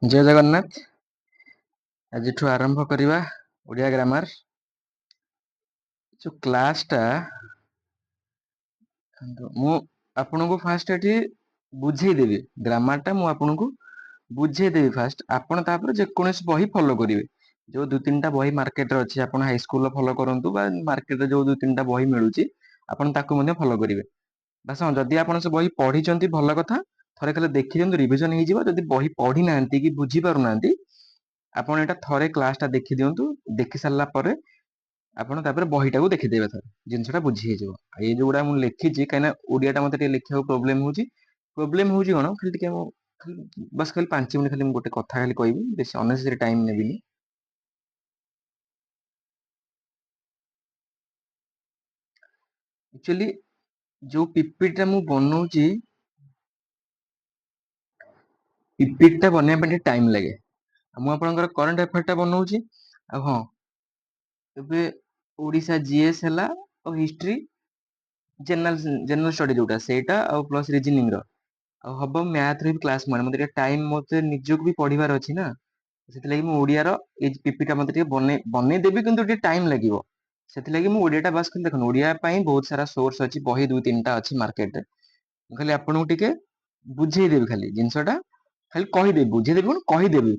ଜୟ ଜଗନ୍ନାଥ। ଆଜିଠୁ ଆରମ୍ଭ କରିବା ଓଡ଼ିଆ ଗ୍ରାମାର। ଯୋଉ କ୍ଲାସଟା ମୁଁ ଆପଣଙ୍କୁ ଫାଷ୍ଟ ଏଠି ବୁଝେଇଦେବି। ଗ୍ରାମାରଟା ମୁଁ ଆପଣଙ୍କୁ ବୁଝେଇଦେବି ଫାଷ୍ଟ। ଆପଣ ତାପରେ ଯେକୌଣସି ବହି ଫଲୋ କରିବେ। ଯୋଉ ଦୁଇ ତିନିଟା ବହି ମାର୍କେଟରେ ଅଛି, ଆପଣ ହାଇସ୍କୁଲର ଫଲୋ କରନ୍ତୁ ବା ମାର୍କେଟରେ ଯୋଉ ଦୁଇ ତିନିଟା ବହି ମିଳୁଛି ଆପଣ ତାକୁ ମଧ୍ୟ ଫଲୋ କରିବେ। ବାସ୍ ଯଦି ଆପଣ ସେ ବହି ପଢିଛନ୍ତି ଭଲ କଥା, ଥରେ ଖାଲି ଦେଖିଦିଅନ୍ତୁ, ରିଭିଜନ ହେଇଯିବ। ଯଦି ବହି ପଢି ନାହାନ୍ତି କି ବୁଝି ପାରୁନାହାନ୍ତି, ଆପଣ ଏଇଟା ଥରେ କ୍ଲାସଟା ଦେଖି ଦିଅନ୍ତୁ। ଦେଖି ସାରିଲା ପରେ ଆପଣ ତାପରେ ବହିଟାକୁ ଦେଖିଦେବେ, ଥରେ ଜିନିଷଟା ବୁଝି ହେଇଯିବ। ଆଉ ଏଇ ଯୋଉଗୁଡା ମୁଁ ଲେଖିଛି, କାହିଁକିନା ଓଡିଆଟା ମତେ ଟିକେ ଲେଖିବାକୁ ପ୍ରୋବ୍ଲେମ ହଉଛି କଣ, ଖାଲି ଟିକେ ମୁଁ ବାସ୍ ଖାଲି 5 ମିନିଟ୍ ଖାଲି ମୁଁ ଗୋଟେ କଥା ଖାଲି କହିବି, ବେଶୀ ଅନେସେସରି ଟାଇମ ନେବିନି। ଆକ୍ଚୁଆଲି ଯୋଉ ପିପିଟା ମୁଁ ବନଉଛି, ପିପିଟା ବନେଇବା ପାଇଁ ଟିକେ ଟାଇମ ଲାଗେ। ମୁଁ ଆପଣଙ୍କର କରେଣ୍ଟ ଆଫେୟାରଟା ବନଉଛି। ଆଉ ହଁ, ଏବେ ଓଡିଶା ଜିଏସ୍ ହେଲା ଆଉ ହିଷ୍ଟ୍ରି, ଜେନେରାଲ ଷ୍ଟଡି ଯୋଉଟା ସେଇଟା, ଆଉ ପ୍ଲସ ରିଜନିଂ ର, ଆଉ ହବ ମ୍ୟାଥରେ ବି କ୍ଲାସ। ମତେ ଟିକେ ଟାଇମ, ମତେ ନିଜକୁ ବି ପଢିବାର ଅଛି ନା, ସେଥିଲାଗି ମୁଁ ଓଡିଆର ଏଇ ପିପିଟା ମତେ ଟିକେ ବନେଇଦେବି, କିନ୍ତୁ ଟିକେ ଟାଇମ ଲାଗିବ। ସେଥିଲାଗି ମୁଁ ଓଡିଆଟା ବାସ୍ ଖାଲି ଦେଖନ୍ତୁ, ଓଡିଆ ପାଇଁ ବହୁତ ସାରା ସୋର୍ସ ଅଛି, ବହି ଦୁଇ ତିନିଟା ଅଛି ମାର୍କେଟରେ। ମୁଁ ଖାଲି ଆପଣଙ୍କୁ ଟିକେ ବୁଝେଇଦେବି, ଖାଲି ଜିନିଷଟା ଖାଲି କହିଦେବି, ବୁଝେଇଦେବି କଣ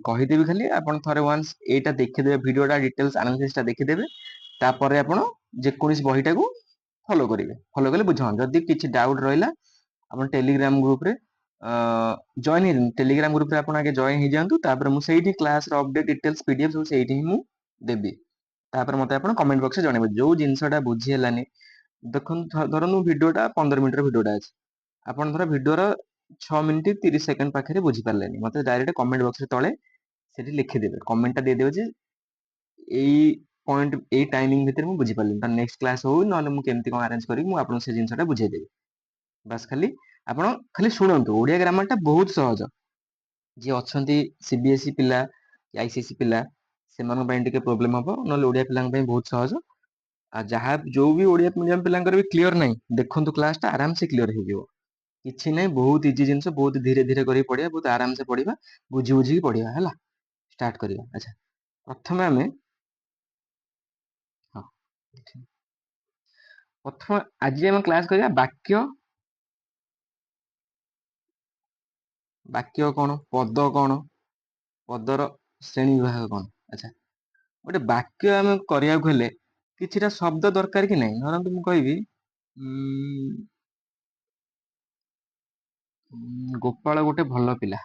କହିଦେବି ଖାଲି। ଆପଣ ଥରେ ୱାନ୍ସ ଏଇଟା ଦେଖିଦେବେ, ଭିଡିଓଟା ଡିଟେଲ୍ସ ଆନାଲିସିସଟା ଦେଖିଦେବେ। ତାପରେ ଆପଣ ଯେକୌଣସି ବହିଟାକୁ ଫଲୋ କରିବେ। ଫଲୋ କଲେ ବୁଝନ୍ତୁ। ଯଦି କିଛି ଡାଉଟ ରହିଲା, ଆପଣ ଟେଲିଗ୍ରାମ ଗ୍ରୁପରେ ଜଏନ୍ ହେଇଯାନ୍ତୁ। ଟେଲିଗ୍ରାମ ଗ୍ରୁପରେ ଆପଣ ଆଗେ ଜଏନ୍ ହେଇଯାଆନ୍ତୁ, ତାପରେ ମୁଁ ସେଇଠି କ୍ଲାସର ଅପଡେଟ ଡିଟେଲ୍ସ ପିଡିଏଫ ସବୁ ସେଇଠି ହିଁ ମୁଁ ଦେବି। ତାପରେ ମତେ ଆପଣ କମେଣ୍ଟ ବକ୍ସରେ ଜଣେଇବେ ଯୋଉ ଜିନିଷଟା ବୁଝି ହେଲାନି। ଦେଖନ୍ତୁ, ଧରନ୍ତୁ ଭିଡିଓଟା 15 ମିନିଟର ଭିଡିଓଟା ଅଛି, ଆପଣ ଧର ଭିଡିଓର 6 ମିନିଟ୍ 30 ସେକେଣ୍ଡ ପାଖରେ ବୁଝିପାରିଲେନି, ମତେ ଡାଇରେକ୍ଟ କମେଣ୍ଟ ବକ୍ସରେ ତଳେ ସେଠି ଲେଖିଦେବେ, କମେଣ୍ଟଟା ଦେଇଦେବେ ଯେ ଏଇ ପଏଣ୍ଟ, ଏଇ ଟାଇମିଂ ଭିତରେ ମୁଁ ବୁଝିପାରିଲିନି। ତାର ନେକ୍ସଟ କ୍ଲାସ ହଉ, ନହେଲେ ମୁଁ କେମିତି କଣ ଆରେଞ୍ଜ କରିକି ମୁଁ ଆପଣଙ୍କୁ ସେ ଜିନିଷଟା ବୁଝେଇଦେବି। ବାସ୍ ଖାଲି ଆପଣ ଖାଲି ଶୁଣନ୍ତୁ। ଓଡିଆ ଗ୍ରାମାରଟା ବହୁତ ସହଜ। ଯିଏ ଅଛନ୍ତି ସିବିଏସ୍ଇ ପିଲା, ଆଇସିଏସ୍ଇ ପିଲା, ସେମାନଙ୍କ ପାଇଁ ଟିକେ ପ୍ରୋବ୍ଲେମ ହବ, ନହେଲେ ଓଡିଆ ପିଲାଙ୍କ ପାଇଁ ବହୁତ ସହଜ। ଆଉ ଯାହା ଯୋଉ ବି ଓଡିଆ ମିଡିୟମ ପିଲାଙ୍କର ବି କ୍ଲିୟର ନାହିଁ, ଦେଖନ୍ତୁ କ୍ଲାସଟା ଆରାମସେ କ୍ଲିୟର ହେଇଯିବ। କିଛି ନାହିଁ, ବହୁତ ଇଜି ଜିନିଷ, ବହୁତ ଧୀରେ ଧୀରେ କରି ପଢିବା, ବହୁତ ଆରାମସେ ପଢିବା, ବୁଝି ବୁଝିକି ପଢିବା। ହେଲା, ଷ୍ଟାର୍ଟ କରିବା। ଆଚ୍ଛା, ପ୍ରଥମେ ଆମେ ହଁ ପ୍ରଥମେ ଆଜି ଆମେ କ୍ଲାସ କରିବା ବାକ୍ୟ କଣ, ପଦ କଣ, ପଦର ଶ୍ରେଣୀ ବିଭାଗ କଣ। ଆଚ୍ଛା, ଗୋଟେ ବାକ୍ୟ ଆମେ କରିବାକୁ ହେଲେ କିଛିଟା ଶବ୍ଦ ଦରକାର କି ନାହିଁ। ଧରନ୍ତୁ ମୁଁ କହିବି ଗୋପାଳ ଗୋଟେ ଭଲ ପିଲା।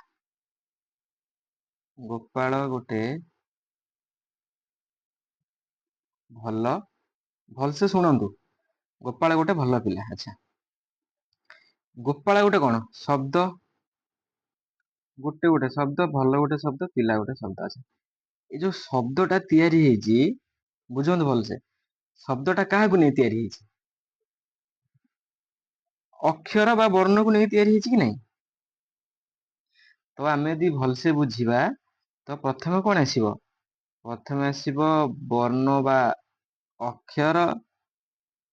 ଗୋପାଳ ଗୋଟେ ଭଲସେ ଶୁଣନ୍ତୁ, ଗୋପାଳ ଗୋଟେ ଭଲ ପିଲା। ଆଚ୍ଛା, ଗୋପାଳ ଗୋଟେ କଣ ଶବ୍ଦ, ଗୋଟେ ଶବ୍ଦ, ଭଲ ଗୋଟେ ଶବ୍ଦ, ପିଲା ଗୋଟେ ଶବ୍ଦ। ଆଚ୍ଛା, ଏଇ ଯୋଉ ଶବ୍ଦଟା ତିଆରି ହେଇଛି, ବୁଝନ୍ତୁ ଭଲସେ, ଶବ୍ଦଟା କାହାକୁ ନେଇ ତିଆରି ହେଇଛି? ଅକ୍ଷର ବା ବର୍ଣ୍ଣକୁ ନେଇ ତିଆରି ହେଇଛି କି ନାହିଁ? ତ ଆମେ ଯଦି ଭଲସେ ବୁଝିବା, ତ ପ୍ରଥମେ କଣ ଆସିବ? ପ୍ରଥମେ ଆସିବ ବର୍ଣ୍ଣ ବା ଅକ୍ଷର।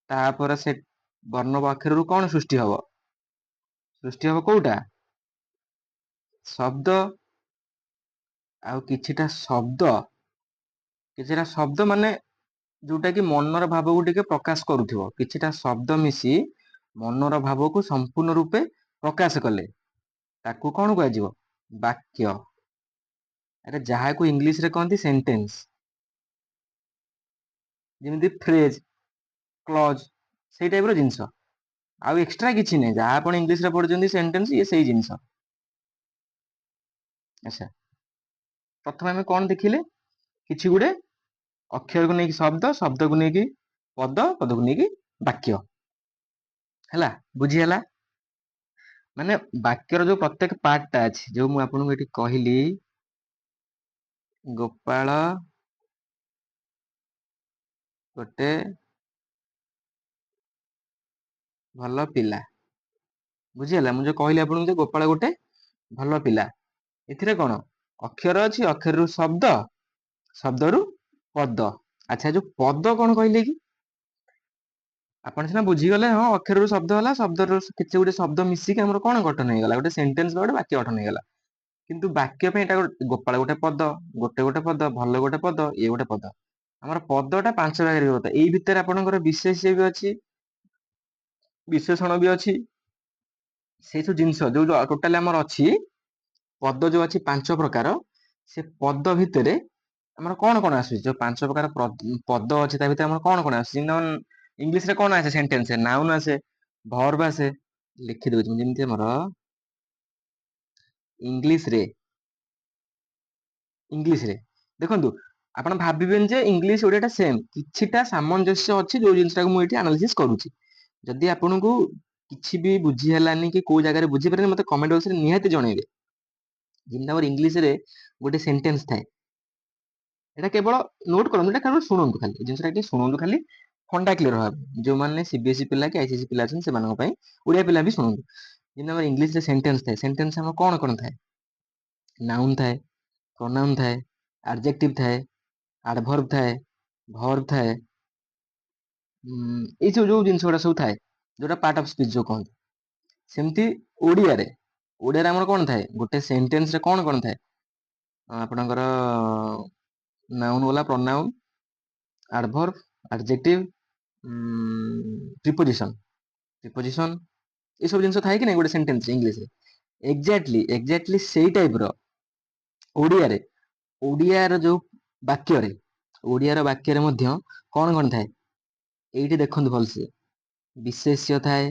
ତାପରେ ସେ ବର୍ଣ୍ଣ ବା ଅକ୍ଷରରୁ କଣ ସୃଷ୍ଟି ହବ? ସୃଷ୍ଟି ହବ କୋଉଟା? ଶବ୍ଦ। ଆଉ କିଛିଟା ଶବ୍ଦ ମାନେ ଯୋଉଟା କି ମନର ଭାବକୁ ଟିକେ ପ୍ରକାଶ କରୁଥିବ। କିଛିଟା ଶବ୍ଦ ମିଶି ମନର ଭାବକୁ ସମ୍ପୂର୍ଣ୍ଣ ରୂପେ ପ୍ରକାଶ କଲେ ତାକୁ କଣ କୁହାଯିବ? ବାକ୍ୟ। ଆରେ ଯାହାକୁ ଇଂଲିଶରେ କହନ୍ତି ସେଣ୍ଟେନ୍ସ। ଯେମିତି ଫ୍ରେଜ, କ୍ଲଜ, ସେଇ ଟାଇପର ଜିନିଷ। ଆଉ ଏକ୍ସଟ୍ରା କିଛି ନାହିଁ, ଯାହା ଆପଣ ଇଂଲିଶରେ ପଢୁଛନ୍ତି ସେଣ୍ଟେନ୍ସ, ଇଏ ସେଇ ଜିନିଷ। ଆଚ୍ଛା, ପ୍ରଥମେ ଆମେ କଣ ଦେଖିଲେ? କିଛି ଗୋଟେ ଅକ୍ଷରକୁ ନେଇକି ଶବ୍ଦ, ଶବ୍ଦକୁ ନେଇକି ପଦ, ପଦକୁ ନେଇକି ବାକ୍ୟ। ହେଲା, ବୁଝି ହେଲା? ମାନେ ବାକ୍ୟର ଯୋଉ ପ୍ରତ୍ୟେକ ପାର୍ଟଟା ଅଛି, ଯୋଉ ମୁଁ ଆପଣଙ୍କୁ ଏଠି କହିଲି ଗୋପାଳ ଗୋଟେ ଭଲ ପିଲା। ବୁଝିହେଲା? ମୁଁ ଯୋଉ କହିଲି ଆପଣଙ୍କୁ ଯେ ଗୋପାଳ ଗୋଟେ ଭଲ ପିଲା, ଏଥିରେ କଣ ଅକ୍ଷର ଅଛି, ଅକ୍ଷରରୁ ଶବ୍ଦ, ଶବ୍ଦରୁ ପଦ। ଆଚ୍ଛା, ଯୋଉ ପଦ କଣ କହିଲେ କି? ଆପଣ ସିନା ବୁଝିଗଲେ, ହଁ ଅକ୍ଷରରୁ ଶବ୍ଦ ହେଲା, ଶବ୍ଦରୁ କିଛି ଗୋଟେ ଶବ୍ଦ ମିଶିକି ଆମର କଣ ଗଠନ ହେଇଗଲା? ଗୋଟେ ସେଣ୍ଟେନ୍ସ ବା ଗୋଟେ ବାକ୍ୟ ଗଠନ ହେଇଗଲା। କିନ୍ତୁ ବାକ୍ୟ ପାଇଁ ଏଟା ଗୋପାଳ ଗୋଟେ ପଦ, ଗୋଟେ ପଦ, ଭଲ ଗୋଟେ ପଦ, ଇଏ ଗୋଟେ ପଦ। ଆମର ପଦଟା 5 ଭାଗରେ ବିଭକ୍ତ। ଏଇ ଭିତରେ ଆପଣଙ୍କର ବିଶେଷ୍ୟ ବି ଅଛି, ବିଶେଷଣ ବି ଅଛି। ସେଇ ସବୁ ଜିନିଷ ଯୋଉ ଟୋଟାଲି ଆମର ଅଛି, ପଦ ଯୋଉ ଅଛି 5 ପ୍ରକାର, ସେ ପଦ ଭିତରେ ଆମର କଣ କଣ ଆସୁଛି? ଯୋଉ 5 ପ୍ରକାର ପଦ ଅଛି ତା ଭିତରେ ଆମର କଣ କଣ ଆସୁଛି? ଇଂଲିଶ ରେ କଣ ଆସେ? ସେଣ୍ଟେନ୍ସ, ନାଉନ୍ ଆସେ, ଭର୍ବ ଆସେ। ଲେଖି ଦଉଛି ମୁଁ, ଯେମିତି ଆମର ଇଂଲିଶ ରେ ଦେଖନ୍ତୁ, ଆପଣ ଭାବିବେନି ଯେ ଇଂଲିଶ ଓଡିଆଟା ସେମ୍। କିଛିଟା ସାମଞ୍ଜସ୍ୟ ଅଛି ଯୋଉ ଜିନିଷଟାକୁ ମୁଁ ଏଠି ଆନାଲିସିସ୍ କରୁଛି। ଯଦି ଆପଣଙ୍କୁ କିଛି ବି ବୁଝି ହେଲାନି କି କୋଉ ଜାଗାରେ ବୁଝିପାରିନି, ମତେ କମେଣ୍ଟ ବକ୍ସରେ ନିହାତି ଜଣେଇବେ। ଯେମିତି ଆମର ଇଂଲିଶରେ ଗୋଟେ ସେଣ୍ଟେନ୍ସ ଥାଏ, ଏଟା କେବଳ ନୋଟ୍ କରନ୍ତୁ, ଏଟା କେବଳ ଶୁଣନ୍ତୁ ଖାଲି, ଏ ଜିନିଷଟା ଟିକେ ଶୁଣନ୍ତୁ ଖାଲି, ଫଣ୍ଡା କ୍ଲିୟର ହବା ପାଇଁ। ଯୋଉମାନେ ସିବିଏସ୍ଇ ପିଲା କି ଆଇସିଏସଇ ପିଲା ଅଛନ୍ତି ସେମାନଙ୍କ ପାଇଁ, ଓଡିଆ ପିଲା ବି ଶୁଣନ୍ତୁ। ଯେମିତି ଆମର ଇଂଲିଶରେ ସେଣ୍ଟେନ୍ସ ଥାଏ, ସେଣ୍ଟେନ୍ସ ଆମର କଣ କଣ ଥାଏ? ନାଉନ୍ ଥାଏ, ପ୍ରୋନାଉନ୍ ଥାଏ, ଆଡଜେକ୍ଟିଭ ଥାଏ, ଆଡଭର୍ବ ଥାଏ, ଭର୍ବ ଥାଏ, ଏଇ ସବୁ ଯୋଉ ଜିନିଷ ଗୁଡା ସବୁ ଥାଏ, ଯୋଉଟା ପାର୍ଟ ଅଫ ସ୍ପିଚ ଯୋଉ କହନ୍ତି। ସେମିତି ଓଡିଆରେ ଆମର କଣ ଥାଏ? ଗୋଟେ ସେଣ୍ଟେନ୍ସରେ କଣ କଣ ଥାଏ? ଆପଣଙ୍କର ନାଉନ୍ ଗଲା, ପ୍ରୋନାଉନ୍, ଆଡଭର୍ବ, ଆଡଜେକ୍ଟିଭ, ପ୍ରିପୋଜିସନ, ଏସବୁ ଜିନିଷ ଥାଏ କି ନାଇଁ ଗୋଟେ ସେଣ୍ଟେନ୍ସ ଇଂଲିଶରେ? ଏକ୍ଜାକ୍ଟଲି ସେଇ ଟାଇପର ଓଡିଆର ଯୋଉ ଓଡିଆର ବାକ୍ୟରେ ମଧ୍ୟ କଣ କଣ ଥାଏ? ଏଇଠି ଦେଖନ୍ତୁ ଭଲସେ, ବିଶେଷ୍ୟ ଥାଏ,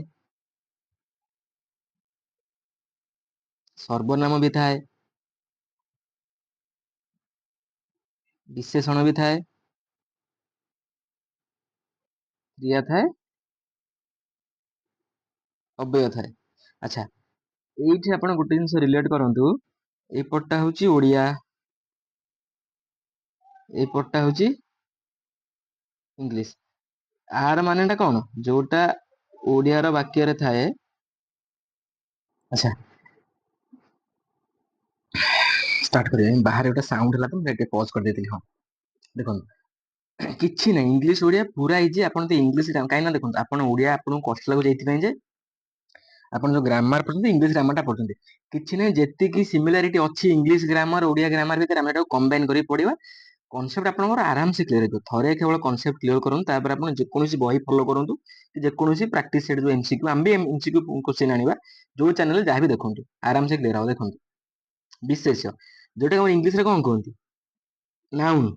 ସର୍ବନାମ ବି ଥାଏ, ବିଶେଷଣ ବି ଥାଏ, କ୍ରିୟା ଥାଏ, ଅବ୍ୟୟ ଥାଏ। ଆଚ୍ଛା, ଏଇଠି ଆପଣ ଗୋଟେ ଜିନିଷ ରିଲେଟ କରନ୍ତୁ। ଏଇପଟଟା ହଉଛି ଓଡିଆ, ଏଇପଟଟା ହଉଛି ଇଂଲିଶ। ଆର ମାନେଟା କଣ? ଯୋଉଟା ଓଡିଆର ବାକ୍ୟରେ ଥାଏ। ଆଚ୍ଛା, ଷ୍ଟାର୍ଟ କରିବା। ବାହାରେ ଗୋଟେ ସାଉଣ୍ଡ ହେଲା ତ ମୁଁ ଟିକେ ପଜ କରିଦେଇଥିଲି। ହଁ, ଦେଖନ୍ତୁ, କିଛି ନାହିଁ, ଇଂଲିଶ ଓଡିଆ ପୁରା ଇଜି। ଆପଣ ତ ଇଂଲିଶ କାହିଁକି ନା, ଦେଖନ୍ତୁ, ଆପଣ ଓଡିଆ ଆପଣଙ୍କୁ କଷ୍ଟ ଲାଗୁଛି ଏଇଥିପାଇଁ ଯେ ଆପଣ ଯୋଉ ଗ୍ରାମାର ପଢୁଛନ୍ତି, ଇଂଲିଶ ଗ୍ରାମାରଟା ପଢୁଛନ୍ତି। କିଛି ନାହିଁ, ଯେତିକି ସିମିଲାରିଟି ଅଛି ଇଂଲିଶ ଗ୍ରାମାର ଓଡିଆ ଗ୍ରାମାର ଭିତରେ, ଆମେ ଏଟାକୁ କମ୍ବାଇନ କରି ପଢିବା। କନସେପ୍ଟ ଆପଣଙ୍କର ଆରାମସେ କ୍ଲିୟର ହେଇଯିବ। ଥରେ କେବଳ କନସେପ୍ଟ କ୍ଲିୟର କରନ୍ତୁ, ତାପରେ ଆପଣ ଯେକୌଣସି ବହି ଫଲୋ କରନ୍ତୁ, ଯେକୌଣସି ପ୍ରାକ୍ଟିସ ସେଟ ଯୋଉ ଏମସିକ୍ୟୁ, ଆମେ ବି ଏମସିକ୍ୟୁ କ୍ୱେଶ୍ଚିନ୍ ଆଣିବା, ଯୋଉ ଚ୍ୟାନେଲରେ ଯାହା ବି ଦେଖନ୍ତୁ, ଆରାମସେ କ୍ଲିୟର ହବ। ଦେଖନ୍ତୁ, ବିଶେଷ୍ୟ, ଯୋଉଟା ଆମର ଇଂଲିଶରେ କଣ କୁହନ୍ତି? ନାଉନ୍,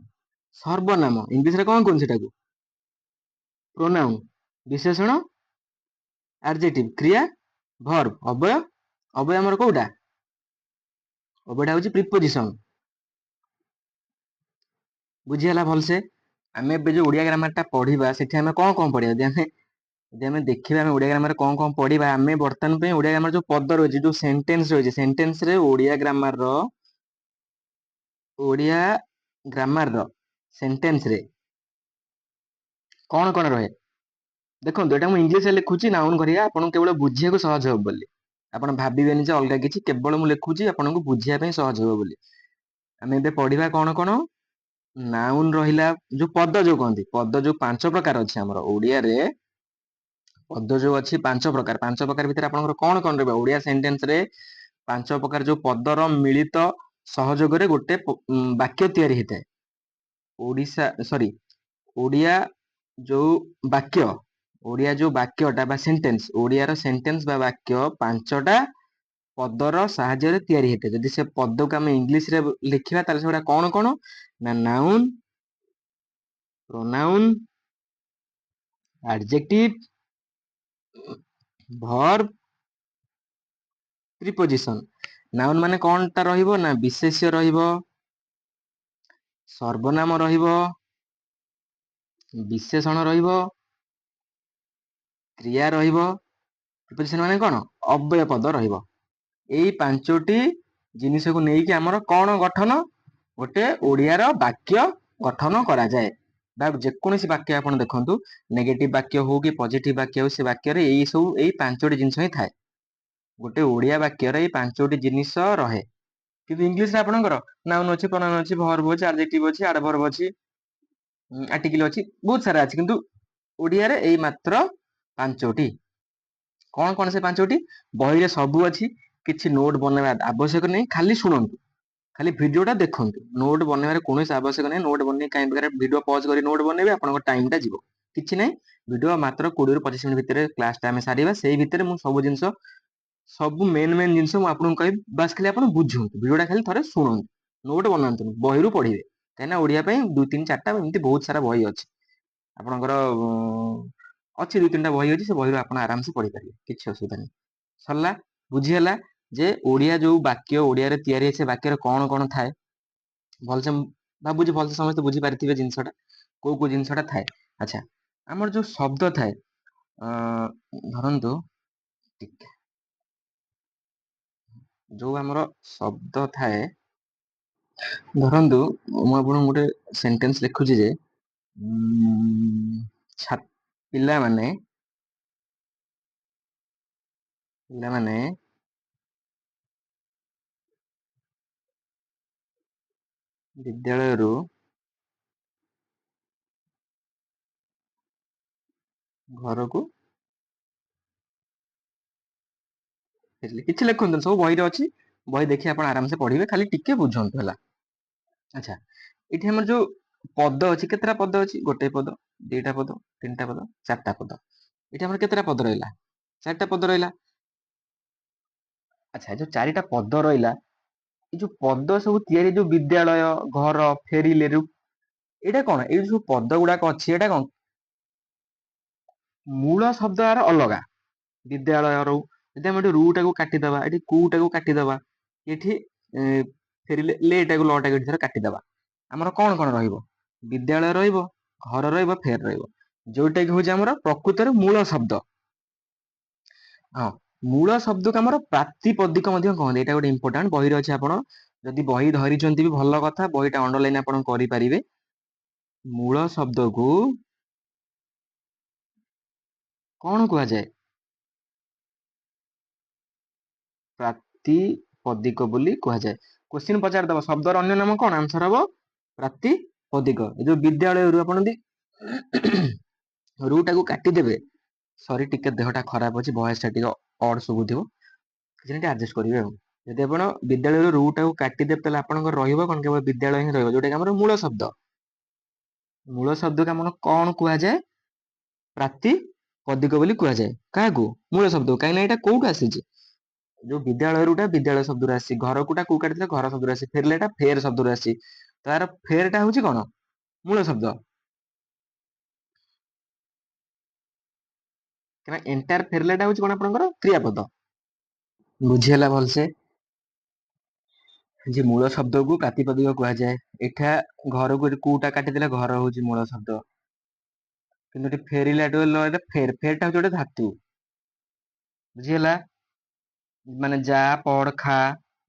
ସର୍ବନାମ, ଇଂଲିଶରେ କଣ କୁହନ୍ତି ସେଟାକୁ? ପ୍ରୋନାଉନ୍, ବିଶେଷଣ, ଆଡଜେକ୍ଟିଭ, କ୍ରିୟା, ଭର୍ବ, ଅବ୍ୟୟ ଆମର କୋଉଟା? ଅବ୍ୟୟଟା ହଉଛି ପ୍ରିପୋଜିସନ। ବୁଝିହେଲା ଭଲସେ? ଆମେ ଏବେ ଯୋଉ ଓଡିଆ ଗ୍ରାମାରଟା ପଢିବା, ସେଠି ଆମେ କଣ କଣ ପଢିବା? ଯଦି ଆମେ ଦେଖିବା ଆମେ ଓଡିଆ ଗ୍ରାମାରରେ କଣ କଣ ପଢିବା, ଆମେ ବର୍ତ୍ତମାନ ପାଇଁ ଓଡିଆ ଗ୍ରାମାର ଯୋଉ ପଦ ରହିଛି, ଯୋଉ ସେଣ୍ଟେନ୍ସ ରହିଛି, ସେଣ୍ଟେନ୍ସରେ ଓଡିଆ ଗ୍ରାମାରର ସେଣ୍ଟେନ୍ସରେ କଣ କଣ ରହେ? ଦେଖନ୍ତୁ, ଏଇଟା ମୁଁ ଇଂଲିଶରେ ଲେଖୁଛି ନାଉନ୍ ଘରିକା, ଆପଣଙ୍କୁ କେବଳ ବୁଝିବାକୁ ସହଜ ହବ ବୋଲି। ଆପଣ ଭାବିବେନି ଯେ ଅଲଗା କିଛି, କେବଳ ମୁଁ ଲେଖୁଛି ଆପଣଙ୍କୁ ବୁଝିବା ପାଇଁ ସହଜ ହବ ବୋଲି। ଆମେ ଏବେ ପଢିବା କଣ କଣ? ନାଉନ୍ ରହିଲା, ଯୋଉ ପଦ ଯୋଉ କହନ୍ତି, ପଦ ଯୋଉ 5 ପ୍ରକାର ଅଛି ଆମର ଓଡିଆରେ, ପଦ ଯୋଉ ଅଛି 5 ପ୍ରକାର, 5 ପ୍ରକାର ଭିତରେ ଆପଣଙ୍କର କଣ କଣ ରହିବ? ଓଡିଆ ସେଣ୍ଟେନ୍ସରେ 5 ପ୍ରକାର ଯୋଉ ପଦର ମିଳିତ ସହଯୋଗରେ ଗୋଟେ ବାକ୍ୟ ତିଆରି ହେଇଥାଏ। ଓଡିଆ ଯୋଉ ବାକ୍ୟ, ଓଡିଆ ଯୋଉ ବାକ୍ୟଟା ବା ସେଣ୍ଟେନ୍ସ, ଓଡିଆର ସେଣ୍ଟେନ୍ସ ବା ବାକ୍ୟ 5ଟା ପଦର ସାହାଯ୍ୟରେ ତିଆରି ହେଇଥାଏ। ଯଦି ସେ ପଦକୁ ଆମେ ଇଂଲିଶରେ ଲେଖିବା, ତାହେଲେ ସେଗୁଡା କଣ କଣ? ନା noun, pronoun, adjective, verb, preposition. Noun ମାନେ କଣଟା ରହିବ? ନା ବିଶେଷ୍ୟ ରହିବ, ସର୍ବନାମ ରହିବ, ବିଶେଷଣ ରହିବ, କ୍ରିୟା ରହିବ, ପ୍ରିପୋଜିସନ ମାନେ କଣ? ଅବ୍ୟୟ ପଦ ରହିବ। ଏଇ 5ଟି ଜିନିଷକୁ ନେଇକି ଆମର କଣ ଗଠନ? ଗୋଟେ ଓଡିଆର ବାକ୍ୟ ଗଠନ କରାଯାଏ। ବା ଯେକୌଣସି ବାକ୍ୟ ଆପଣ ଦେଖନ୍ତୁ, ନେଗେଟିଭ ବାକ୍ୟ ହଉ କି ପଜିଟିଭ ବାକ୍ୟ ହଉ, ସେ ବାକ୍ୟରେ ଏଇ 5ଟି ଜିନିଷ ହିଁ ଥାଏ। ଗୋଟେ ଓଡିଆ ବାକ୍ୟରେ ଏଇ 5ଟି ଜିନିଷ ରହେ। କିନ୍ତୁ ଇଂଲିଶରେ ଆପଣଙ୍କର ନାଉନ୍ ଅଛି, ପ୍ରୋନାଉନ୍ ଅଛି, ଭର୍ବ ଅଛି, ଆଡଜେକ୍ଟିଭ ଅଛି, ଆଡଭର୍ବ ଅଛି, ଆର୍ଟିକିଲ ଅଛି, ବହୁତ ସାରା ଅଛି। କିନ୍ତୁ ଓଡିଆରେ ଏଇ ମାତ୍ର 5ଟି। କଣ କଣ ସେ 5ଟି? ବହିରେ ସବୁ ଅଛି, କିଛି ନୋଟ ବନେଇବା ଆବଶ୍ୟକ ନାହିଁ, ଖାଲି ଶୁଣନ୍ତୁ, ଖାଲି ଭିଡିଓଟା ଦେଖନ୍ତୁ। ନୋଟ ବନେଇବାର କୌଣସି ଆବଶ୍ୟକ ନାହିଁ। ନୋଟ ବନେଇ କାହିଁ ବେକାର ଭିଡିଓ ପଜ କରି ନୋଟ ବନେଇବେ, ଆପଣଙ୍କ ଟାଇମଟା ଯିବ। କିଛି ନାହିଁ, ଭିଡିଓ ମାତ୍ର 20 ରୁ 25 ମିନିଟ୍ ଭିତରେ କ୍ଲାସଟା ଆମେ ସାରିବା। ସେଇ ଭିତରେ ମୁଁ ସବୁ ଜିନିଷ, ସବୁ ମେନ୍ ମେନ୍ ଜିନିଷ ମୁଁ ଆପଣଙ୍କୁ କହିବି। ବାସ୍ ଖାଲି ଆପଣ ବୁଝନ୍ତୁ, ଭିଡିଓଟା ଖାଲି ଥରେ ଶୁଣନ୍ତୁ, ନୋଟ ବନାନ୍ତୁନି, ବହିରୁ ପଢିବେ। କାହିଁକିନା ଓଡିଆ ପାଇଁ 2, 3, 4ଟା ଏମିତି ବହୁତ ସାରା ବହି ଅଛି। ଆପଣଙ୍କର ଅଛି 2, 3ଟା ବହି ଅଛି, ସେ ବହିରୁ ଆପଣ ଆରାମସେ ପଢିପାରିବେ, କିଛି ଅସୁବିଧା ନାହିଁ। ସରିଲା, ବୁଝିହେଲା ଯେ ଓଡିଆ ଯୋଉ ବାକ୍ୟ ଓଡିଆରେ ତିଆରି ହେଇଛି, ସେ ବାକ୍ୟରେ କଣ କଣ ଥାଏ। ଭଲସେ ଭାବୁଛି ଭଲସେ ସମସ୍ତେ ବୁଝିପାରିଥିବେ ଜିନିଷଟା, କୋଉ କୋଉ ଜିନିଷଟା ଥାଏ। ଆଚ୍ଛା, ଆମର ଯୋଉ ଶବ୍ଦ ଥାଏ, ଧରନ୍ତୁ ଟିକେ, ଯୋଉ ଆମର ଶବ୍ଦ ଥାଏ, ଧରନ୍ତୁ ମୁଁ ଆପଣଙ୍କୁ ଗୋଟେ ସେଣ୍ଟେନ୍ସ ଲେଖୁଛି ଯେ ପିଲାମାନେ ପିଲାମାନେ ବିଦ୍ୟାଳୟରୁ ଘରକୁ ଫେରିଲେ। କିଛି ଲେଖନ୍ତୁ, ସବୁ ବହିରେ ଅଛି, ବହି ଦେଖି ଆପଣ ଆରାମସେ ପଢିବେ, ଖାଲି ଟିକେ ବୁଝନ୍ତୁ ହେଲା। ଆଚ୍ଛା, ଏଠି ଆମର ଯୋଉ ପଦ ଅଛି, କେତେଟା ପଦ ଅଛି? ଗୋଟେ ପଦ, 2ଟା ପଦ, 3ଟା ପଦ, 4ଟା ପଦ। ଏଠି ଆମର କେତେଟା ପଦ ରହିଲା? 4ଟା ପଦ ରହିଲା। ଆଚ୍ଛା, ଏ ଯୋଉ 4ଟା ପଦ ରହିଲା, ଏଇ ଯୋଉ ପଦ ସବୁ ତିଆରି, ଯୋଉ ବିଦ୍ୟାଳୟ, ଘର, ଫେରିଲେ, ଏଇଟା କଣ? ଏଇ ଯୋଉ ପଦ ଗୁଡାକ ଅଛି, ଏଇଟା କଣ? ମୂଳ ଶବ୍ଦ ଆର ଅଲଗା। ବିଦ୍ୟାଳୟରୁ ଯଦି ଆମେ ଏଠି ରୁ ଟାକୁ କାଟିଦବା, ଏଠି କୁ ଟାକୁ କାଟିଦବା, ଏଠି ଫେରିଲେ ଲେ ଟାକୁ ଲ ଟାକୁ ଏଠି କାଟିଦବା, ଆମର କଣ କଣ ରହିବ? ବିଦ୍ୟାଳୟ ରହିବ, ଘର ରହିବ, ଫେର ରହିବ, ଯୋଉଟା କି ହଉଛି ଆମର ପ୍ରକୃତରେ ମୂଳ ଶବ୍ଦ। ହଁ, ମୂଳ ଶବ୍ଦକୁ ଆମର ପ୍ରାତିପଦିକ ମଧ୍ୟ କହନ୍ତି। ଏଇଟା ଗୋଟେ ଇମ୍ପୋର୍ଟାଣ୍ଟ, ବହିରେ ଅଛି। ଆପଣ ଯଦି ବହି ଧରିଛନ୍ତି ବି ଭଲ କଥା, ବହିଟା ଅଣ୍ଡରଲାଇନ ଆପଣ କରିପାରିବେ। ମୂଳ ଶବ୍ଦକୁ କଣ କୁହାଯାଏ? ପ୍ରାତିପଦିକ ବୋଲି କୁହାଯାଏ। କ୍ୱେଶ୍ଚିନ୍ ପଚାରିଦବ ଶବ୍ଦର ଅନ୍ୟ ନାମ କଣ? ଆନ୍ସର ହବ ପ୍ରାତିପଦିକ। ଏ ଯୋଉ ବିଦ୍ୟାଳୟରୁ ଆପଣ ରୁ ଟାକୁ କାଟିଦେବେ, ସରି ଟିକେ ଦେହଟା ଖରାପ ଅଛି, ଭଏସ ଟା ଟିକେ ଅଡ୍ ଶୁଭୁଥିବ, କିଛି ନାହିଁ, ଟିକେ ଆଡଜଷ୍ଟ କରିବେ ଆଉ। ଯଦି ଆପଣ ବିଦ୍ୟାଳୟରୁ ରୁ ଟାକୁ କାଟିଦେବେ, ତାହେଲେ ଆପଣଙ୍କର ରହିବ କଣ? କେବଳ ବିଦ୍ୟାଳୟ ହିଁ ରହିବ, ଯୋଉଟା କି ଆମର ମୂଳ ଶବ୍ଦ। ମୂଳ ଶବ୍ଦକୁ ଆମର କଣ କୁହାଯାଏ? ପ୍ରାତିପଦିକ ବୋଲି କୁହାଯାଏ। କାହାକୁ? ମୂଳ ଶବ୍ଦକୁ। କାହିଁକି ନା ଏଇଟା କୋଉଠୁ ଆସିଛି? ଯୋଉ ବିଦ୍ୟାଳୟରୁଟା ବିଦ୍ୟାଳୟ ଶବ୍ଦରୁ ଆସିଛି, ଘରକୁଟା କୁ କାଟିଥିଲେ ଘର ଶବ୍ଦରୁ ଆସିଛି, ଫେରିଲେଟା ଫେର ଶବ୍ଦରୁ ଆସିଛି। ତାର ଫେରଟା ହଉଛି କଣ? ମୂଳ ଶବ୍ଦ। କାରଣ ଏଣ୍ଟାର ଫେରିଲେଟା ହଉଛି କଣ? ଆପଣଙ୍କର କ୍ରିୟାପଦ। ବୁଝିହେଲା ଭଲସେ? ଯେ ମୂଳ ଶବ୍ଦକୁ ପ୍ରାତିପଦିକ କୁହାଯାଏ। ଏଠା ଘରକୁ କୋଉଟା କାଟିଦେଲେ ଘର ହଉଛି ମୂଳ ଶବ୍ଦ, କିନ୍ତୁ ଏଠି ଫେରିଲାଠୁ ଫେର, ଫେରଟା ହଉଛି ଗୋଟେ ଧାତୁ। ବୁଝିହେଲା? ମାନେ ଯା, ପଡ, ଖା,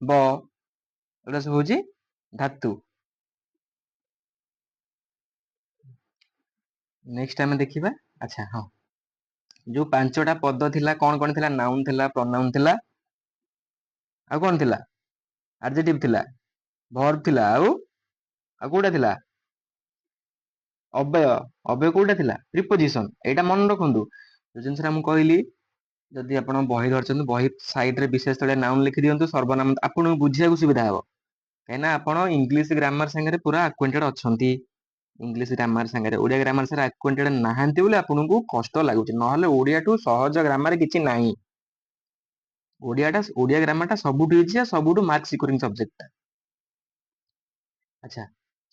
ବ, ଏଗୁଡା ସବୁ ହଉଛି ଧାତୁ। ନେକ୍ସଟ ଆମେ ଦେଖିବା। ଆଚ୍ଛା, ହଁ, ଯୋଉ 5ଟା ପଦ ଥିଲା, କଣ କଣ ଥିଲା? ନାଉନ ଥିଲା, ପ୍ରନାଉନ ଥିଲା, ଆଉ କଣ ଥିଲା? ଆଡଜେକ୍ଟିଭ ଥିଲା, ଭର୍ବ ଥିଲା, ଆଉ କୋଉଟା ଥିଲା? ଅବ୍ୟୟ। ଅବ୍ୟୟ କୋଉଟା ଥିଲା? ପ୍ରିପୋଜିସନ। ଏଇଟା ମନେ ରଖନ୍ତୁ, ଯୋଉ ଜିନିଷଟା ମୁଁ କହିଲି, ଯଦି ଆପଣ ବହି ଧରିଛନ୍ତି, ବହି ସାଇଡରେ ବିଶେଷ ତଳେ ନାଉନ ଲେଖି ଦିଅନ୍ତୁ, ସର୍ବନାମ, ଆପଣଙ୍କୁ ବୁଝିବାକୁ ସୁବିଧା ହବ। କାହିଁକିନା ଆପଣ ଇଂଲିଶ ଗ୍ରାମାର ସାଙ୍ଗରେ ପୁରା ଆକ୍ୱେଣ୍ଟେଡ ଅଛନ୍ତି। ଇଂଲିଶ ଗ୍ରାମାର ସାଙ୍ଗରେ ଓଡିଆ ଗ୍ରାମାର ସାଙ୍ଗରେ ଆକ୍ୱେଣ୍ଟେଡ ନାହାନ୍ତି ବୋଲି ଆପଣଙ୍କୁ କଷ୍ଟ ଲାଗୁଛି, ନହେଲେ ଓଡିଆଠୁ ସହଜ ଗ୍ରାମାର କିଛି ନାହିଁ। ଓଡିଆ ଗ୍ରାମାରଟା ସବୁଠୁ ଇଜି, ସବୁଠୁ ମାର୍କ ସିକ୍ୟୁରିଂ ସବଜେକ୍ଟଟା। ଆଚ୍ଛା,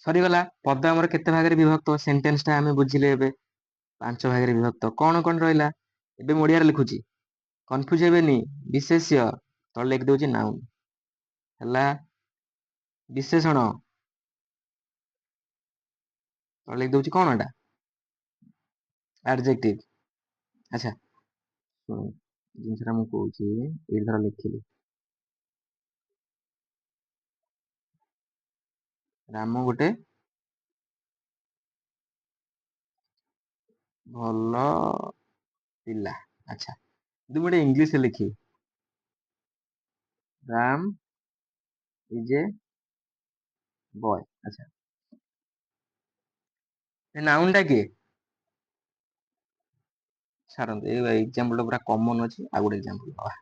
ସରିଗଲା। ପଦ ଆମର କେତେ ଭାଗରେ ବିଭକ୍ତ? ସେଣ୍ଟେନ୍ସଟା ଆମେ ବୁଝିଲେ ଏବେ। 5 ଭାଗରେ ବିଭକ୍ତ। କଣ କଣ ରହିଲା? ଏବେ ମୁଁ ଓଡିଆରେ ଲେଖୁଛି, କନଫ୍ୟୁଜ ହେବେନି। ବିଶେଷ୍ୟ, ତଳେ ଲେଖି ଦଉଛି ନାଉନ ହେଲା। ବିଶେଷଣ, ତଳେ ଲେଖି ଦଉଛି କଣ ଏଟା? ଆଡଜେକ୍ଟିଭ। ଆଚ୍ଛା, ଜିନିଷଟା ମୁଁ କହୁଛି, ଏଇଠି ଧର ଲେଖିଲି, ରାମ ଗୋଟେ ଭଲ ପିଲା। ଆଚ୍ଛା, ଯଦି ମୁଁ ଗୋଟେ ଇଂଲିଶରେ ଲେଖିବି, ରାମ ଇଜ ଏ ବୟ। ଆଚ୍ଛା, ଏ ନାଉନଟା କିଏ? ଛାଡ଼ନ୍ତୁ, ଏଇ ଏକ୍ଜାମ୍ପଲଟା ପୁରା କମନ ଅଛି, ଆଉ ଗୋଟେ ଏକ୍ଜାମ୍ପଲ ନବା।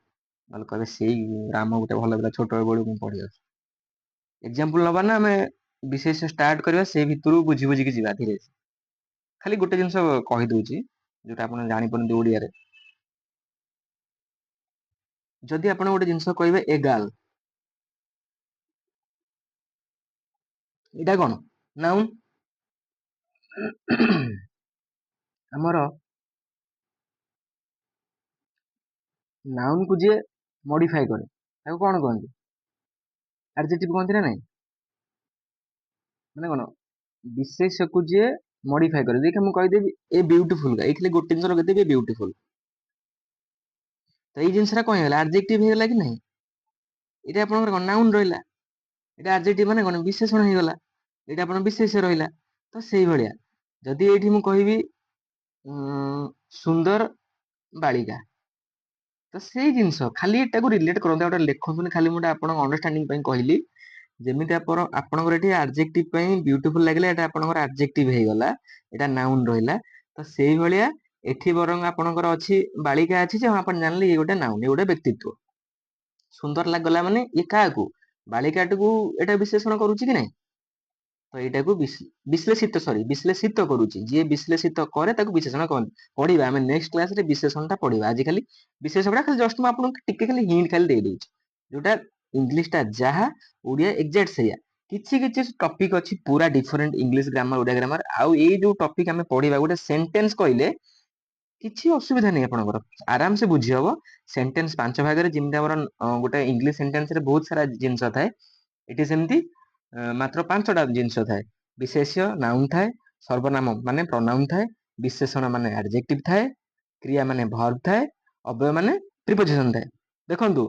ନହେଲେ କହିବେ ସେଇ ରାମ ଗୋଟେ ଭଲ ପିଲା, ଛୋଟ ବେଳୁ ମୁଁ ପଢି ଆସୁଛି। ଏକ୍ସାମ୍ପଲ ନବା ନା ଆମେ ବିଶେଷ ଷ୍ଟାର୍ଟ କରିବା, ସେଇ ଭିତରୁ ବୁଝି ବୁଝିକି ଯିବା ଧୀରେ। ଖାଲି ଗୋଟେ ଜିନିଷ କହିଦଉଛି ଯୋଉଟା ଆପଣ ଜାଣିପାରନ୍ତି ଓଡିଆରେ। ଯଦି ଆପଣ ଗୋଟେ ଜିନିଷ କହିବେ ଏଗାଲ, ଏଇଟା କଣ? ନାଉନ୍। ଆମର ନାଉନ୍ କୁ ଯିଏ ମଡିଫାଏ କରେ ତାକୁ କଣ କହନ୍ତି? ଆଡଜେକ୍ଟିଭ କହନ୍ତି ନା ନାଇଁ? ମାନେ କଣ? ବିଶେଷକୁ ଯିଏ ମଡିଫାଏ କରେ। ଦେଖ ମୁଁ କହିଦେବି ଏ ବିୟୁଟିଫୁଲ, ଏଇ ଖାଲି ଗୋଟେ ଜିନିଷ ଲଗେଇଦେବି ଏ ବିୟୁଟିଫୁଲ। ତ ଏଇ ଜିନିଷଟା କଣ ହେଇଗଲା? ଆଡଜେକ୍ଟିଭ ହେଇଗଲା କି ନାହିଁ? ଏଇଟା ଆପଣଙ୍କର କଣ? ନାଉନ୍ ରହିଲା। ଏଇଟା ଆଡଜେକ୍ଟିଭ ମାନେ କଣ? ବିଶେଷଣ ହେଇଗଲା। ଏଇଟା ଆପଣଙ୍କ ବିଶେଷ୍ୟ ରହିଲା। ତ ସେଇଭଳିଆ ଯଦି ଏଇଠି ମୁଁ କହିବି ସୁନ୍ଦର ବାଳିକା, ତ ସେଇ ଜିନିଷ ଖାଲି ଏଟାକୁ ରିଲେଟ କରନ୍ତୁ, ଗୋଟେ ଲେଖନ୍ତୁନି, ଖାଲି ମୁଁ ଆପଣଙ୍କ ଅଣ୍ଡରଷ୍ଟାଣ୍ଡିଂ ପାଇଁ କହିଲି। ଯେମିତି ଆପଣଙ୍କର ଏଠି ଆଡଜେକ୍ଟିଭ ପାଇଁ ବିୟୁଟିଫୁଲ ଲାଗିଲା, ଏଟା ଆପଣଙ୍କର ଆଡଜେକ୍ଟିଭ ହେଇଗଲା, ଏଟା ନାଉନ୍ ରହିଲା। ତ ସେଇଭଳିଆ ଏଠି ବରଂ ଆପଣଙ୍କର ଅଛି ବାଳିକା ଅଛି ଯେ, ହଁ ଆପଣ ଜାଣିଲେ ଇଏ ଗୋଟେ ନାଉନ୍, ଇଏ ଗୋଟେ ବ୍ୟକ୍ତିତ୍ୱ। ସୁନ୍ଦର ଲାଗିଲା ମାନେ ଇଏ କାହାକୁ? ବାଳିକାଟିକୁ ଏଇଟା ବିଶ୍ଳେଷଣ କରୁଛି କି ନାଇଁ? ତ ଏଇଟାକୁ ବିଶ୍ଲେଷିତ କରୁଛି। ଯିଏ ବିଶ୍ଲେଷିତ କରେ ତାକୁ ବିଶେଷଣ କହନ୍ତି। ପଢିବା ଆମେ ନେକ୍ସଟ କ୍ଲାସରେ ବିଶେଷଣ ଟା ପଢିବା। ଆଜି ଖାଲି ବିଶେଷଣ ଟା ଖାଲି ଜଷ୍ଟ ମୁଁ ଆପଣଙ୍କୁ ଟିକେ ଖାଲି ହିଣ୍ଟ ଖାଲି ଦେଇଦଉଛି। ଯୋଉଟା ଇଂଲିଶ ଟା ଯାହା, ଓଡିଆ ଏକ୍ଜାକ୍ଟ ସେଇଆ। କିଛି କିଛି ଟପିକ୍ ଅଛି ପୁରା ଡିଫରେଣ୍ଟ, ଇଂଲିଶ ଗ୍ରାମର, ଓଡିଆ ଗ୍ରାମର। ଆଉ ଏଇ ଯୋଉ ଟପିକ୍ ଆମେ ପଢିବା, ଗୋଟେ ସେଣ୍ଟେନ୍ସ କହିଲେ କିଛି ଅସୁବିଧା ନାହିଁ ଆପଣଙ୍କର, ଆରାମ ସେ ବୁଝି ହବ। ସେଣ୍ଟେନ୍ସ 5 ଭାଗରେ, ଯେମିତି ଆମର ଗୋଟେ ଇଂଲିଶ ସେଣ୍ଟେନ୍ସ ରେ ବହୁତ ସାରା ଜିନିଷ ଥାଏ, ଏଠି ସେମିତି ମାତ୍ର 5ଟା ଜିନିଷ ଥାଏ। ବିଶେଷ୍ୟ ନାଉନ୍ ଥାଏ, ସର୍ବନାମ ମାନେ ପ୍ରନାଉନ୍ ଥାଏ, ବିଶେଷଣ ମାନେ ଆଡଜେକ୍ଟିଭ ଥାଏ, କ୍ରିୟା ମାନେ ଭର୍ବ ଥାଏ, ଅବୟ ମାନେ ପ୍ରିପୋଜିସନ ଥାଏ। ଦେଖନ୍ତୁ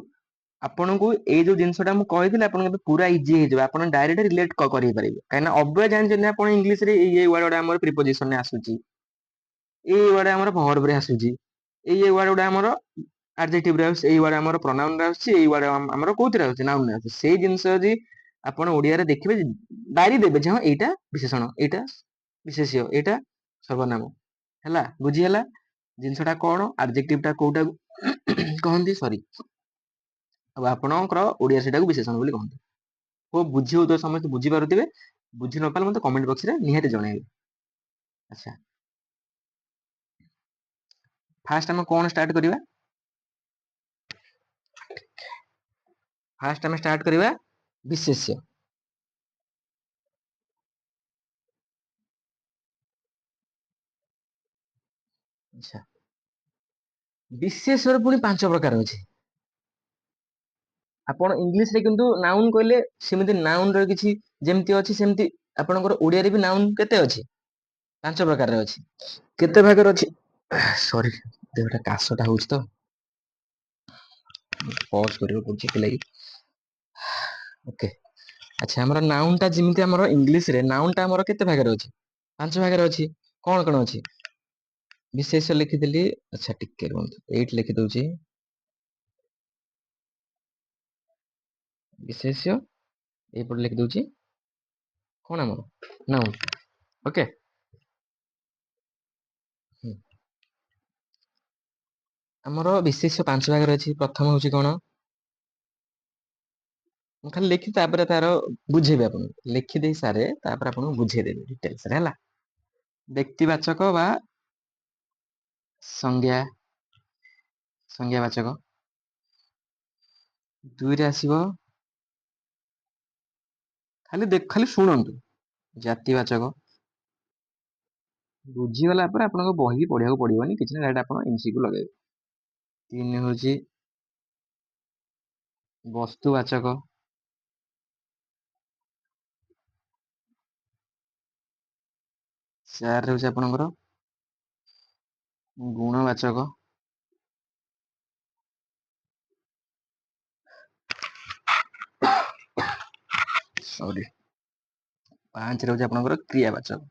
ଆପଣଙ୍କୁ ଏଇ ଯୋଉ ଜିନିଷଟା ମୁଁ କହିଥିଲି, ଆପଣଙ୍କୁ ପୁରା ଇଜି ହେଇଯିବ। ଆପଣ ଡାଇରେକ୍ଟ ରିଲେଟ କରିପାରିବେ। କାହିଁକିନା ଅବୟ ଜାଣିଛନ୍ତି ଆପଣ ଇଂଲିଶରେ, ଏଇ ୱାର୍ଡ ଗୁଡା ଆମର ପ୍ରିପୋଜିସନରେ ଆସୁଛି, ଏଇ ୱାର୍ଡ ଆମର ଭର୍ବରେ ଆସୁଛି, ଏଇ ୱାର୍ଡ ଗୁଡା ଆମର ଆଡଜେକ୍ଟିଭ ରେ ଆସୁଛି, ଏଇ ୱାର୍ଡ ଆମର ପ୍ରନାଉନ୍ ରେ ଆସୁଛି, ଏଇ ୱାର୍ଡ ଆମର କୋଉଥିରେ ଆସୁଛି? ନାଉନ୍ ରେ ଆସୁଛି। ସେଇ ଜିନିଷ ଯଦି ଆପଣ ଓଡିଆରେ ଦେଖିବେ, ବାରି ଦେବେ ଯେ ହଁ ଏଇଟା ବିଶେଷଣ, ଏଇଟା ବିଶେଷ୍ୟ, ଏଇଟା ସର୍ବନାମ। ହେଲା, ବୁଝି ହେଲା ଜିନିଷ ଟା କଣ? ଆଡଜେକ୍ଟିଭ ଟା କୋଉଟାକୁ କହନ୍ତି? ସରି, ଆଉ ଆପଣଙ୍କର ଓଡିଆ ସେଇଟାକୁ ବିଶେଷଣ ବୋଲି କହନ୍ତି। ହୋ ବୁଝି ହଉଥିବ, ସମସ୍ତେ ବୁଝିପାରୁଥିବେ। ବୁଝି ନ ପାରିଲେ ମତେ କମେଣ୍ଟ ବକ୍ସରେ ନିହାତି ଜଣେଇବେ। ଆଚ୍ଛା, ଫାଷ୍ଟ ଆମେ କଣ ଷ୍ଟାର୍ଟ କରିବା? ଫାଷ୍ଟ ଆମେ ଷ୍ଟାର୍ଟ କରିବା ବିଶେଷ୍ୟ। ଆଚ୍ଛା, ବିଶେଷ୍ୟର ପୁଣି 5 ପ୍ରକାର ଅଛି। ଆପଣ ଇଂଲିଶରେ କିନ୍ତୁ ନାଉନ୍ କହିଲେ ସେମିତି ନାଉନ୍ ର କିଛି ଯେମିତି ଅଛି ସେମିତି ଆପଣଙ୍କର ଓଡିଆରେ ବି ନାଉନ୍ କେତେ ଅଛି? 5 ପ୍ରକାରରେ ଅଛି। କେତେ ଭାଗରେ ଅଛି? ସରି, ଦେହଟା କାଶଟା ହଉଛି ତ, ପଜ କରିବାକୁ ପଡୁଛି ସେଥିଲାଗି। ଓକେ, ଆଚ୍ଛା, ଆମର ନାଉନ୍ ଟା ଯେମିତି ଆମର ଇଂଲିଶରେ ନାଉନ୍ ଟା ଆମର କେତେ ଭାଗରେ ଅଛି? 5 ଭାଗରେ ଅଛି। କଣ କଣ ଅଛି? ବିଶେଷ୍ୟ ଲେଖିଥିଲି। ଆଚ୍ଛା ଟିକେ ରୁହନ୍ତୁ, ଏଇଠି ଲେଖିଦଉଛି। ବିଶେଷ୍ୟ ଏଇପଟେ ଲେଖିଦଉଛି। କଣ ଆମର? ନାଉନ୍। ଓକେ। ହୁଁ। ଆମର ବିଶେଷ୍ୟ 5 ଭାଗରେ ଅଛି। ପ୍ରଥମ ହଉଛି କଣ? ମୁଁ ଖାଲି ଲେଖି ତାପରେ ତାର ବୁଝେଇବି ଆପଣଙ୍କୁ। ଲେଖିଦେଇ ସାରେ ତାପରେ ଆପଣଙ୍କୁ ବୁଝେଇଦେବି ଡିଟେଲସରେ, ହେଲା। ବ୍ୟକ୍ତିବାଚକ ବା ସଂଜ୍ଞା, ସଂଜ୍ଞାବାଚକ। 2ରେ ଆସିବ, ଖାଲି ଶୁଣନ୍ତୁ, ଜାତିବାଚକ। ବୁଝିଗଲା ପରେ ଆପଣଙ୍କ ବହି ପଢିବାକୁ ପଡିବନି କିଛି ନାହିଁ, ଡାଇରେକ୍ଟ ଆପଣ ଏମସିକ୍ୟୁ ଲଗେଇବେ। 3 ହଉଛି ବସ୍ତୁବାଚକ। 4 ହଉଛି ଆପଣଙ୍କର ଗୁଣବାଚକ। ସରି, 5 ରେ ହଉଛି ଆପଣଙ୍କର କ୍ରିୟାବାଚକ।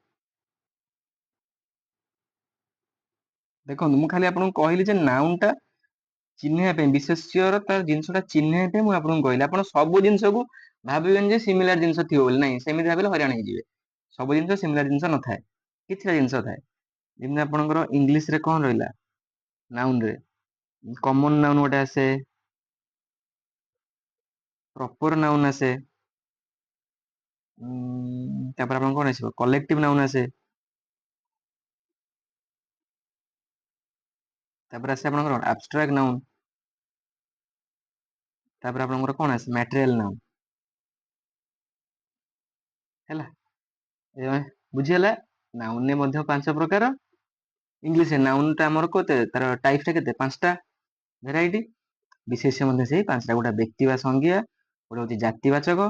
ଦେଖନ୍ତୁ, ମୁଁ ଖାଲି ଆପଣଙ୍କୁ କହିଲି ଯେ ନାଉନ୍ ଟା ଚିହ୍ନିବା ପାଇଁ, ବିଶେଷ୍ୟର ତାର ଜିନିଷଟା ଚିହ୍ନିବା ପାଇଁ ମୁଁ ଆପଣଙ୍କୁ କହିଲି। ଆପଣ ସବୁ ଜିନିଷକୁ ଭାବିବେନି ଯେ ସିମିଲାର ଜିନିଷ ଥିବ ବୋଲି, ନାଇଁ, ସେମିତି ଭାବିଲେ ହଇରାଣ ହେଇଯିବେ। ସବୁ ଜିନିଷ ସିମିଲାର ଜିନିଷ ନଥାଏ, କିଛିଟା ଜିନିଷ ଥାଏ। ଯେମିତି ଆପଣଙ୍କର ଇଂଲିଶ ରେ କଣ ରହିଲା? ନାଉନ୍ ରେ କମନ ନାଉନ୍ ଗୋଟେ ଆସେ, ପ୍ରପର ନାଉନ୍ ଆସେ। ତାପରେ ଆପଣଙ୍କ କଣ ଆସିବ, କଲେକ୍ଟିଭ ନାଉନ୍ ଆସେ। ତାପରେ ଆସେ ଆପଣଙ୍କର ଆବଷ୍ଟ୍ରାକ୍ଟ ନାଉନ୍। ତାପରେ ଆପଣଙ୍କର କଣ ଆସେ, ମ୍ୟାଟେରିଆଲ ନାଉନ୍। ହେଲା, ବୁଝିହେଲା। ନାଉନ୍ ରେ ମଧ୍ୟ 5 ପ୍ରକାର। ଇଂଲିଶ ନାଉନ୍ ଟା ଆମର କେତେ, ତାର ଟାଇପ୍ସ ଟା କେତେ, 5ଟା ଭେରାଇଟି। ବିଶେଷ୍ୟ ମଧ୍ୟ ସେଇ 5ଟା, ଗୋଟେ ବ୍ୟକ୍ତି ବା ସଂଜ୍ଞା, ଗୋଟେ ହଉଛି ଜାତିବାଚକ।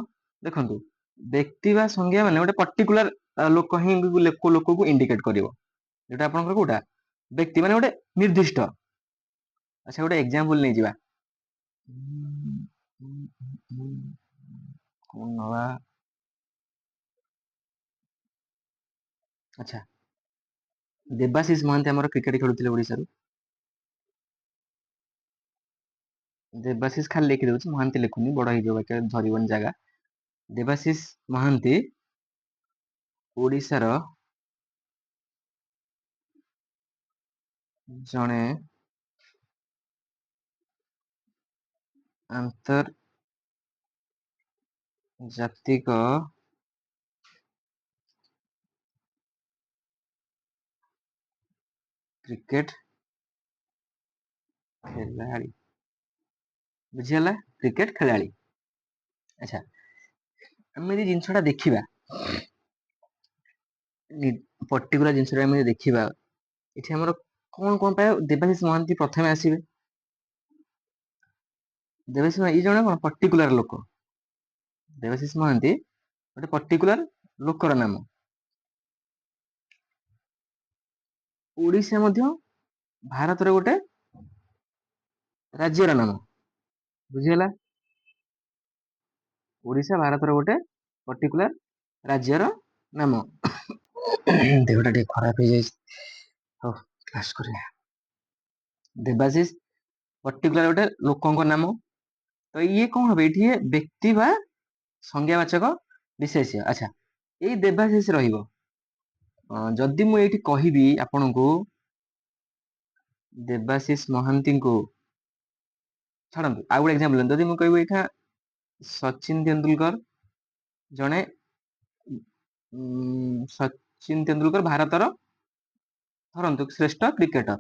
ଦେଖନ୍ତୁ, ବ୍ୟକ୍ତି ବା ସଂଜ୍ଞା ମାନେ ଗୋଟେ ପର୍ଟିକୁଲାର ଲୋକ ହିଁ ଲୋକକୁ ଇଣ୍ଡିକେଟ କରିବ। ଯୋଉଟା ଆପଣଙ୍କର କୋଉଟା, ବ୍ୟକ୍ତି ମାନେ ଗୋଟେ ନିର୍ଦ୍ଦିଷ୍ଟ। ଆଚ୍ଛା, ଗୋଟେ ଏକ୍ସାମ୍ପଲ ନେଇଯିବା। କଣ ନବା? ଆଚ୍ଛା, ଦେବାଶିଷ ମହାନ୍ତି ଆମର କ୍ରିକେଟ ଖେଳୁଥିଲେ ଓଡିଶାରୁ। ଦେବାଶିଷ ଖାଲି ଲେଖିଦଉଛି, ମହାନ୍ତି ଲେଖୁନି, ବଡ ହେଇଯିବ ବାକ୍ୟ, ଧରିବନି ଜାଗା। ଦେବାଶିଷ ମହାନ୍ତି ଓଡିଶାର ଜଣେ ଆନ୍ତର୍ଜାତିକ କ୍ରିକେଟ ଖେଳାଳି। ବୁଝିଗଲା, କ୍ରିକେଟ ଖେଳାଳି। ଆଚ୍ଛା, ଆମେ ଯଦି ଜିନିଷ ଟା ଦେଖିବା, ପର୍ଟିକୁଲାର ଜିନିଷଟା ଆମେ ଦେଖିବା, ଏଠି ଆମର କଣ କଣ ପାଇଁ ଦେବାଶିଷ ମହାନ୍ତି ପ୍ରଥମେ ଆସିବେ? ଦେବାଶିଷ ମହାନ୍ତି ଏଇ ଜଣେ କଣ ପର୍ଟିକୁଲାର ଲୋକ। ଦେବାଶିଷ ମହାନ୍ତି ଗୋଟେ ପର୍ଟିକୁଲାର ଲୋକର ନାମ। ଓଡିଶା ମଧ୍ୟ ଭାରତର ଗୋଟେ ରାଜ୍ୟର ନାମ। ବୁଝିଗଲା, ଓଡିଶା ଭାରତର ଗୋଟେ ପର୍ଟିକୁଲାର ରାଜ୍ୟର ନାମ। ଦେହଟା ଟିକେ ଖରାପ ହେଇଯାଇଛି, ହଉ କ୍ଲାସ କରିବା। ଦେବାଶିଷ ପର୍ଟିକୁଲାର ଗୋଟେ ଲୋକଙ୍କ ନାମ। ତ ଇଏ କଣ হবে, ଏଠି ବ୍ୟକ୍ତି ବା ସଂଜ୍ଞାବାଚକ ବିଶେଷ୍ୟ। ଆଚ୍ଛା, ଏଇ ଦେବାଶିଷ ରହିବ। ଯଦି ମୁଁ ଏଇଠି କହିବି ଆପଣଙ୍କୁ, ଦେବାଶିଷ ମହାନ୍ତିଙ୍କୁ, ଛାଡନ୍ତୁ ଆଉ ଗୋଟେ ଏକ୍ସାମ୍ପଲ, ଯଦି ମୁଁ କହିବି ଏଇଟା ସଚିନ ତେନ୍ଦୁଲକର ଜଣେ ସଚିନ ତେନ୍ଦୁଲକର ଭାରତର ଧରନ୍ତୁ ଶ୍ରେଷ୍ଠ କ୍ରିକେଟର।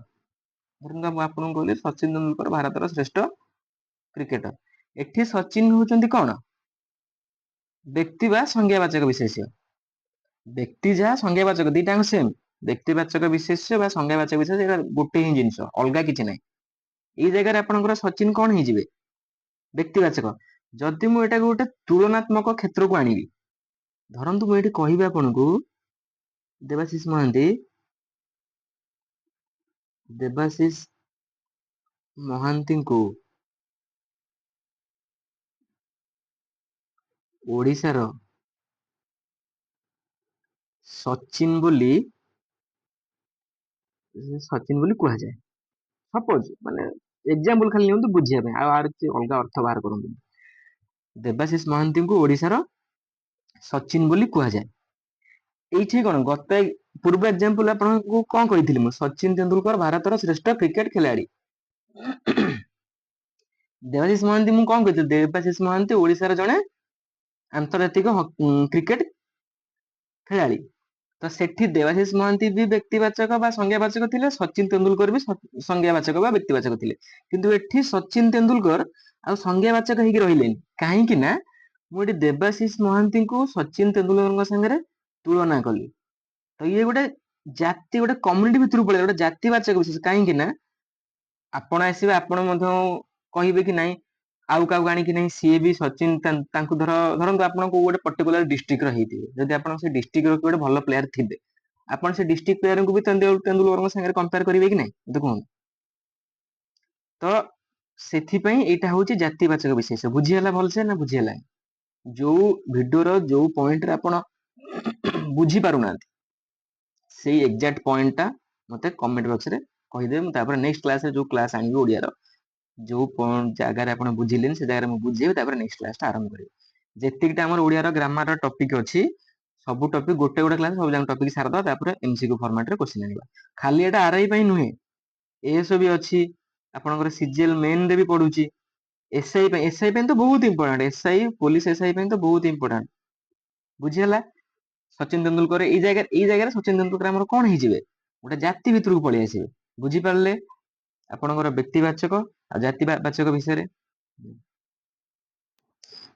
ଧରନ୍ତୁ ମୁଁ ଆପଣଙ୍କୁ କହିଲି ସଚିନ ତେନ୍ଦୁଲକର ଭାରତର ଶ୍ରେଷ୍ଠ କ୍ରିକେଟର। ଏଠି ସଚିନ ହଉଛନ୍ତି କଣ, ବ୍ୟକ୍ତି ବା ସଂଜ୍ଞାବାଚକ ବିଶେଷ୍ୟ। ବ୍ୟକ୍ତି ଯାହା ସଂଜ୍ଞାବାଚକ ଦିଟାଙ୍କ ସେମ୍। ବ୍ୟକ୍ତିବାଚକ ବିଶେଷ୍ୟ ବା ସଂଜ୍ଞାବାଚକ ବିଶେଷ୍ୟ, ଏଇଟା ଗୋଟେ ହିଁ ଜିନିଷ, ଅଲଗା କିଛି ନାହିଁ। ଏଇ ଜାଗାରେ ଆପଣଙ୍କର ସଚିନ କଣ ହେଇଯିବେ, ବ୍ୟକ୍ତିବାଚକ। ଯଦି ମୁଁ ଏଟାକୁ ଗୋଟେ ତୁଳନାତ୍ମକ କ୍ଷେତ୍ରକୁ ଆଣିବି, ଧରନ୍ତୁ ମୁଁ ଏଇଠି କହିବି ଆପଣଙ୍କୁ, ଦେବାଶିଷ ମହାନ୍ତି ମହାନ୍ତିଙ୍କୁ ଓଡିଶାର ସଚିନ ବୋଲି କୁହାଯାଏ। ସପୋଜ ମାନେ ଏକ୍ସାମ୍ପଲ ଖାଲି ନିଅନ୍ତୁ ବୁଝିବା ପାଇଁ, ଆଉ ଆର କିଛି ଅଲଗା ଅର୍ଥ ବାହାର କରନ୍ତୁନି। ଦେବାଶିଷ ମହାନ୍ତିଙ୍କୁ ଓଡିଶାର ସଚିନ ବୋଲି କୁହାଯାଏ। ଏଇଠି କଣ, ପୂର୍ବ ଏକ୍ସାମ୍ପଲ ଆପଣଙ୍କୁ କଣ କହିଥିଲି ମୁଁ, ସଚିନ ତେନ୍ଦୁଲକର ଭାରତର ଶ୍ରେଷ୍ଠ କ୍ରିକେଟ ଖେଳାଳି। ଦେବାଶିଷ ମହାନ୍ତି ମୁଁ କଣ କହିଥିଲି, ଦେବାଶିଷ ମହାନ୍ତି ଓଡିଶାର ଜଣେ ଆନ୍ତର୍ଜାତିକ କ୍ରିକେଟ ଖେଳାଳି। ତ ସେଠି ଦେବାଶିଷ ମହାନ୍ତି ବି ବ୍ୟକ୍ତିବାଚକ ବା ସଂଜ୍ଞାବାଚକ ଥିଲେ, ସଚିନ ତେନ୍ଦୁଲକର ବି ସଂଜ୍ଞାବାଚକ ବା ବ୍ୟକ୍ତିବାଚକ ଥିଲେ। କିନ୍ତୁ ଏଠି ସଚିନ ତେନ୍ଦୁଲକର ଆଉ ସଂଜ୍ଞାବାଚକ ହେଇକି ରହିଲେନି, କାହିଁକି ନା ମୁଁ ଏଠି ଦେବାଶିଷ ମହାନ୍ତିଙ୍କୁ ସଚିନ ତେନ୍ଦୁଲକରଙ୍କ ସାଙ୍ଗରେ ତୁଳନା କଲି। ତ ଇଏ ଗୋଟେ ଜାତି, ଗୋଟେ କମ୍ୟୁନିଟି ଭିତରକୁ ପଳେଇଲା, ଗୋଟେ ଜାତିବାଚକ ବିଶେଷ। କାହିଁକି ନା ଆପଣ ଆସିବେ, ଆପଣ ମଧ୍ୟ କହିବେ କି ନାଇଁ ଆଉ କାହାକୁ ଆଣିକି ନାହିଁ, ସିଏ ବି ସଚିନ ତାଙ୍କୁ ଧରନ୍ତୁ ଆପଣ କୋଉ ଗୋଟେ ପର୍ଟିକୁଲାର ଡିଷ୍ଟ୍ରିକ୍ଟ ର ହେଇଥିବେ, ଯଦି ଆପଣ ସେ ଡିଷ୍ଟ୍ରିକ୍ଟ ର ଗୋଟେ ଭଲ ପ୍ଲେୟାର ଥିବେ, ଆପଣ ସେ ଡିଷ୍ଟ୍ରିକ୍ଟ ପ୍ଲେୟାରଙ୍କୁ ବି ତେନ୍ଦୁଲକରଙ୍କ ସାଙ୍ଗରେ କମ୍ପେୟାର କରିବେ କି ନାଇଁ, ମତେ କୁହନ୍ତୁ। ତ ସେଥିପାଇଁ ଏଇଟା ହଉଛି ଜାତିବାଚକ ବିଶେଷ। ବୁଝିହେଲା ଭଲସେ ନା ବୁଝି ହେଲାନି? ଯୋଉ ଭିଡିଓର ଯୋଉ ପଏଣ୍ଟରେ ଆପଣ ବୁଝି ପାରୁନାହାନ୍ତି, ସେଇ ଏକ୍ସାକ୍ଟ ପଏଣ୍ଟ ଟା ମତେ କମେଣ୍ଟ ବକ୍ସରେ କହିଦେବେ। ମୁଁ ତାପରେ ନେକ୍ସଟ କ୍ଲାସରେ ଯୋଉ କ୍ଲାସ ଆଣିବି ଓଡିଆର, ଯୋଉ ଜାଗାରେ ଆପଣ ବୁଝିଲେନି ସେ ଜାଗାରେ ମୁଁ ବୁଝେଇବି, ତାପରେ ନେକ୍ସଟ କ୍ଲାସଟା ଆରମ୍ଭ କରିବି। ଯେତିକିଟା ଆମର ଓଡିଆର ଗ୍ରାମାର ଟପିକ ଅଛି, ସବୁ ଟପିକ ଗୋଟେ ଗୋଟେ କ୍ଲାସ ସବୁ ଯାକ ଟପିକ ସାରିଦବା, ତାପରେ MCQ ଫର୍ମାଟରେ କ୍ୱେଶ୍ଚିନ ଆଣିବା। ଖାଲି ଏଟା RI ପାଇଁ ନୁହେଁ, ଏଏସ ବି ଅଛି, ଆପଣଙ୍କର CGL ମେନ୍ ରେ ବି ପଡୁଛି। एसआई तो बहुत इंपोर्टेंट, एसआई पुलिस एसआई तो बहुत इंपोर्टेंट बुझीगला। सचिन तेंदुलकर एई जगह सचिन तेंदुलकर हमर कोन हे जिवे गोटे जाति भितर को पळि आसीबे बुझी पारले आपनकर व्यक्तिवाचक आ जातिवाचक विषय रे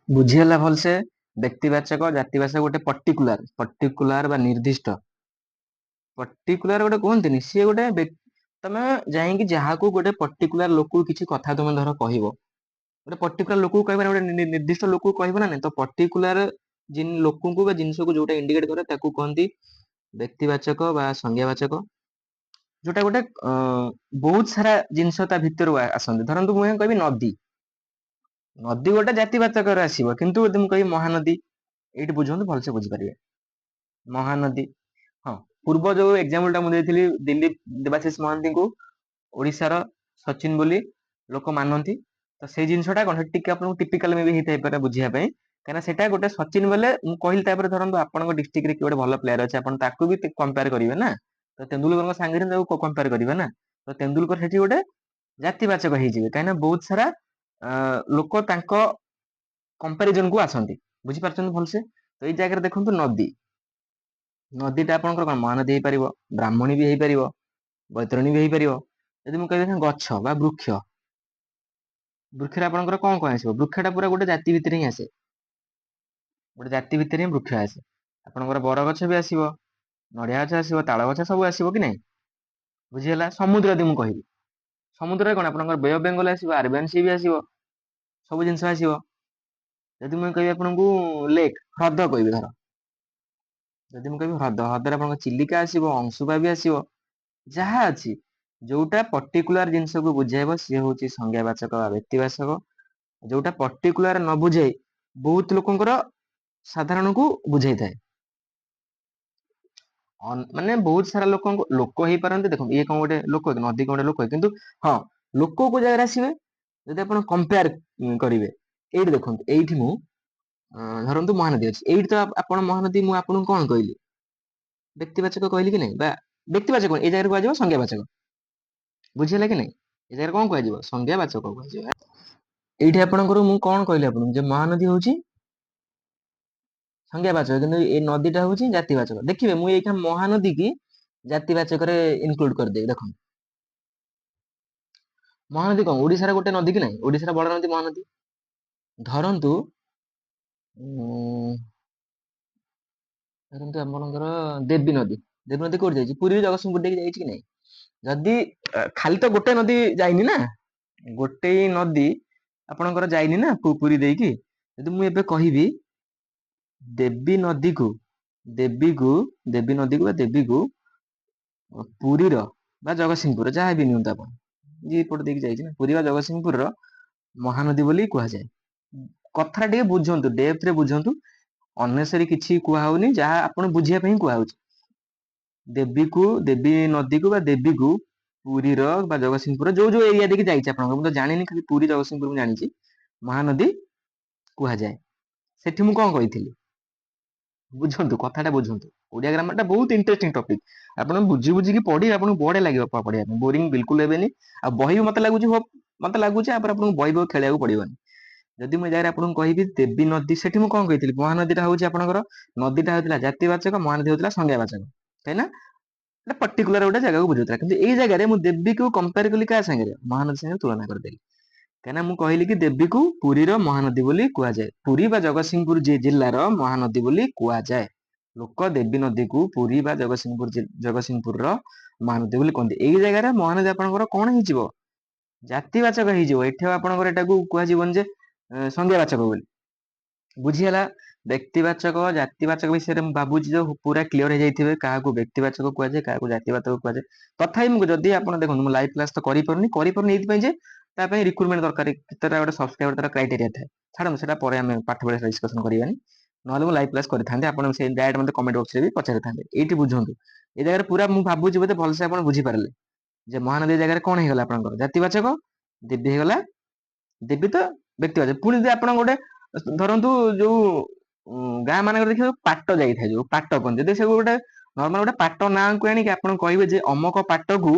बुझीगला भलसे। व्यक्तिवाचक जातिवाचक गोटे पर्टिकुलर बा निर्दिष्ट गोटे कहंतनी सी गोटे तमे जाईकी जहाको गोटे पर्टिकुलर लोक किछि कथा तमे धर कहइबो गोटे पर्टिकुलर लोक कहबो ना गोटे निर्दिष्ट लोक कहबो ना तो पर्टिकुलर जिन लोक को बा जिनस को जोटा इंडिकेट करे ताकू कहंती व्यक्तिवाचक बा संज्ञावाचक। जोटा गोटे बहुत सारा जिनस ता भितर आसंती धरंतु मु कहबी नदी नदी गोटे जातिवाचक आसीबो किंतु यदि मु कहबी महानदी एठी बुझंतु भलसे बुझी परिबे महानदी। हाँ पूर्व जो एग्जांपल टा मु देइथिली दिलीप देवाशीष महांती को ओडिसा रो सचिन बोली लोक मानती तो से जिनसटा कोन टिके आपन टिपिकल मे भी हेतै पारे बुझिया पई काना सेटा गोटे सचिन बोले मु कहली तापर धरंतु आपन डिस्ट्रिक्ट रे कि गोटे भलो प्लेयर अछि आपन ताकू भी कंपेयर करिवे ना तो तेंदुलकर संगे रे कंपेयर करिवे ना तो तेंदुलकर हेठी गोटे जातिवाचक हे जिवे काना बहुत सारा लोक तांको कंपैरिजन को आसंती बुझी पारछन भलसे। तो एई जगह रे देखंतु नदी नदीटा आपनकर कोन महानदी हेई परिबो ब्राह्मणी भी हेई परिबो बैतरणी भी हेई परिबो। यदि मु कहबे गच्छ बा वृक्ष वृक्ष रे आपनकर कोन कोन आसीबो वृक्षटा पूरा गोटे जाति भितर ही आसे गोटे जाति भितर ही वृक्ष आसे आपनकर बर गच्छ भी आसीबो नडिया गच्छ आसीबो ताଳ गच्छ सब आसीबो कि नै बुझीगला। समुद्र यदि मु कहबी समुद्र रे कोन आपनकर बे ऑफ बेंगल आसीबो अरबियन सी भी आसीबो सब जिंस आसीबो। यदि मु कहबी आपनकू लेक ह्रद कहबी धर यदि मु कहबी ह्रद ह्रद रे आपनकर चिलिका आसीबो अंशुपा भी आसीबो ଯାହା ଅଛି ଯୋଉଟା पर्टिकुलर जिनस को बुझाइबो सी होची संज्ञावाचक बा व्यक्तिवाचक जोटा पर्टिकुलर न बुझाई बहुत लोकंकर साधारण को बुझाई थाए माने बहुत सारा लोक हेई पारंती देखो ये कोन गोटे लोक नदी कोन गोटे लोक किंतु हां लोक को जगह आसीबे जदि आपण कंपेयर करिवे एठी देखंतु एठी मु धरंतु महानदी अछि एठी तो आपण महानदी मु आपण कोन कहली व्यक्तिवाचक कहली कि नै बा व्यक्तिवाचक ए जगह को आजिबो संज्ञावाचक बुझिला कि नै ए जगह कोन को आजिबो संज्ञावाचक को आजिबो। एठी आपणकर मु कोन कहली आपण जे महानदी होची संज्ञावाचक किंतु ए नदीटा होची जातिवाचक देखिबे मु एखा महानदी की जातिवाचक रे इनक्लूड कर दे देखो महानदी कोन ओडिसा रे गोटे नदी कि नै ओडिसा रे बड़ नदी महानदी धरंतु धरंतु आपणकर देवी नदी कोड जाईची पुरी जगतसिंहपुर देकी जाईची कि नै जदि खाली तो गोटे नदी जाइनी ना गोटे नदी आपणकर जाइनी ना पुरी देकी यदि मु एबे कहिबी देवी नदी को देवी को पुरी रो बा जगतसिंहपुर जहाँ भी नियंता आपण जी पट देकी जाईची ना पुरी बा जगतसिंहपुर रो महानदी बोली कुहा जाय कथा टे बुझंतु डेप्थ रे बुझंतु अननेसरी किछि कुहा होनी जहाँ आपण बुझिया पई कुहा होची देवी नदी को बा देवी को पुरी रो बा जगतसिंहपुर जो जो एरिया देकी जाईची आपण मु तो जानिनी खाली पुरी जगतसिंहपुर मु जानिची महानदी कुहा जाय सेठी मु कोन कहिथिली बुझंतु कथाटा बुझंतु ओडिया ग्रामर टा बहुत इंटरेस्टिंग टॉपिक आपण बुझी बुझी की पढी आपण बडे लागियो पढिया बोरिंग बिल्कुल हेबेनी आ बही मते लागुची आ पर आपण बही खेलिया को पडिबनी जदि मु जाय आपण कहिबी देवी नदी सेठी मु कोन कहिथिली महानदीटा होची आपणकर नदीटा होतला जातिवाचक महानदी होतला संज्ञावाचक हैना एटा पर्टिकुलर गोटे जगह को बुझुतला किंतु एई जगह रे मु देवी को कंपेयर कली का संगे महानदी संगे तुलना कर देली कहना मु कहली कि देवी को पुरी रो महानदी बोली कुआ जाय पुरी बा जगतसिंहपुर जिल्ला रो महानदी बोली कुआ जाय लोक देवी नदी को पुरी बा जगतसिंहपुर रो महानदी बोली कहंती एई जगह रे महानदी आपनकर कोन हि जिवो जातिवाचक हि जिवो एठे आपनकर एटा को कुआ जीवन जे संज्ञावाचक बोली बुझियला व्यक्तिवाचक जातिवाचक विषय रे बाबूजी जो पूरा क्लियर हो जाइथिबे काहा को व्यक्तिवाचक कुआ जाय काहा को जातिवाचक कुआ जाय तथापि मु जदि आपण देखन मु लाइव क्लास तो करि परनी एथि पई जे ता पई रिक्रुटमेंट दरकार केतरा गोटे सब्सक्राइबर तार क्राइटेरिया थाए छाडम सेटा परे हम पाठ पढा डिस्कशन करिवानी नहले मु लाइव क्लास करिथांते आपण से डायरेक्ट मते कमेंट बॉक्स रे भी पचारि थांते एठी बुझंतु ए जगह पूरा मु भाबुची बोते भलसे आपण बुझी पारले जे महानदी जगह रे कोन हे गला आपनकर जातिवाचक देवी हे गला देवी तो व्यक्तिवाचक पुणी जे आपण गोटे धरंतु जो गाँ मान देखिए पाट जाई थाए जो पाट कहते जदि से गोटे नॉर्मल गोटे पाट ना को आनी कि आपण कहबे जे अमक पाट को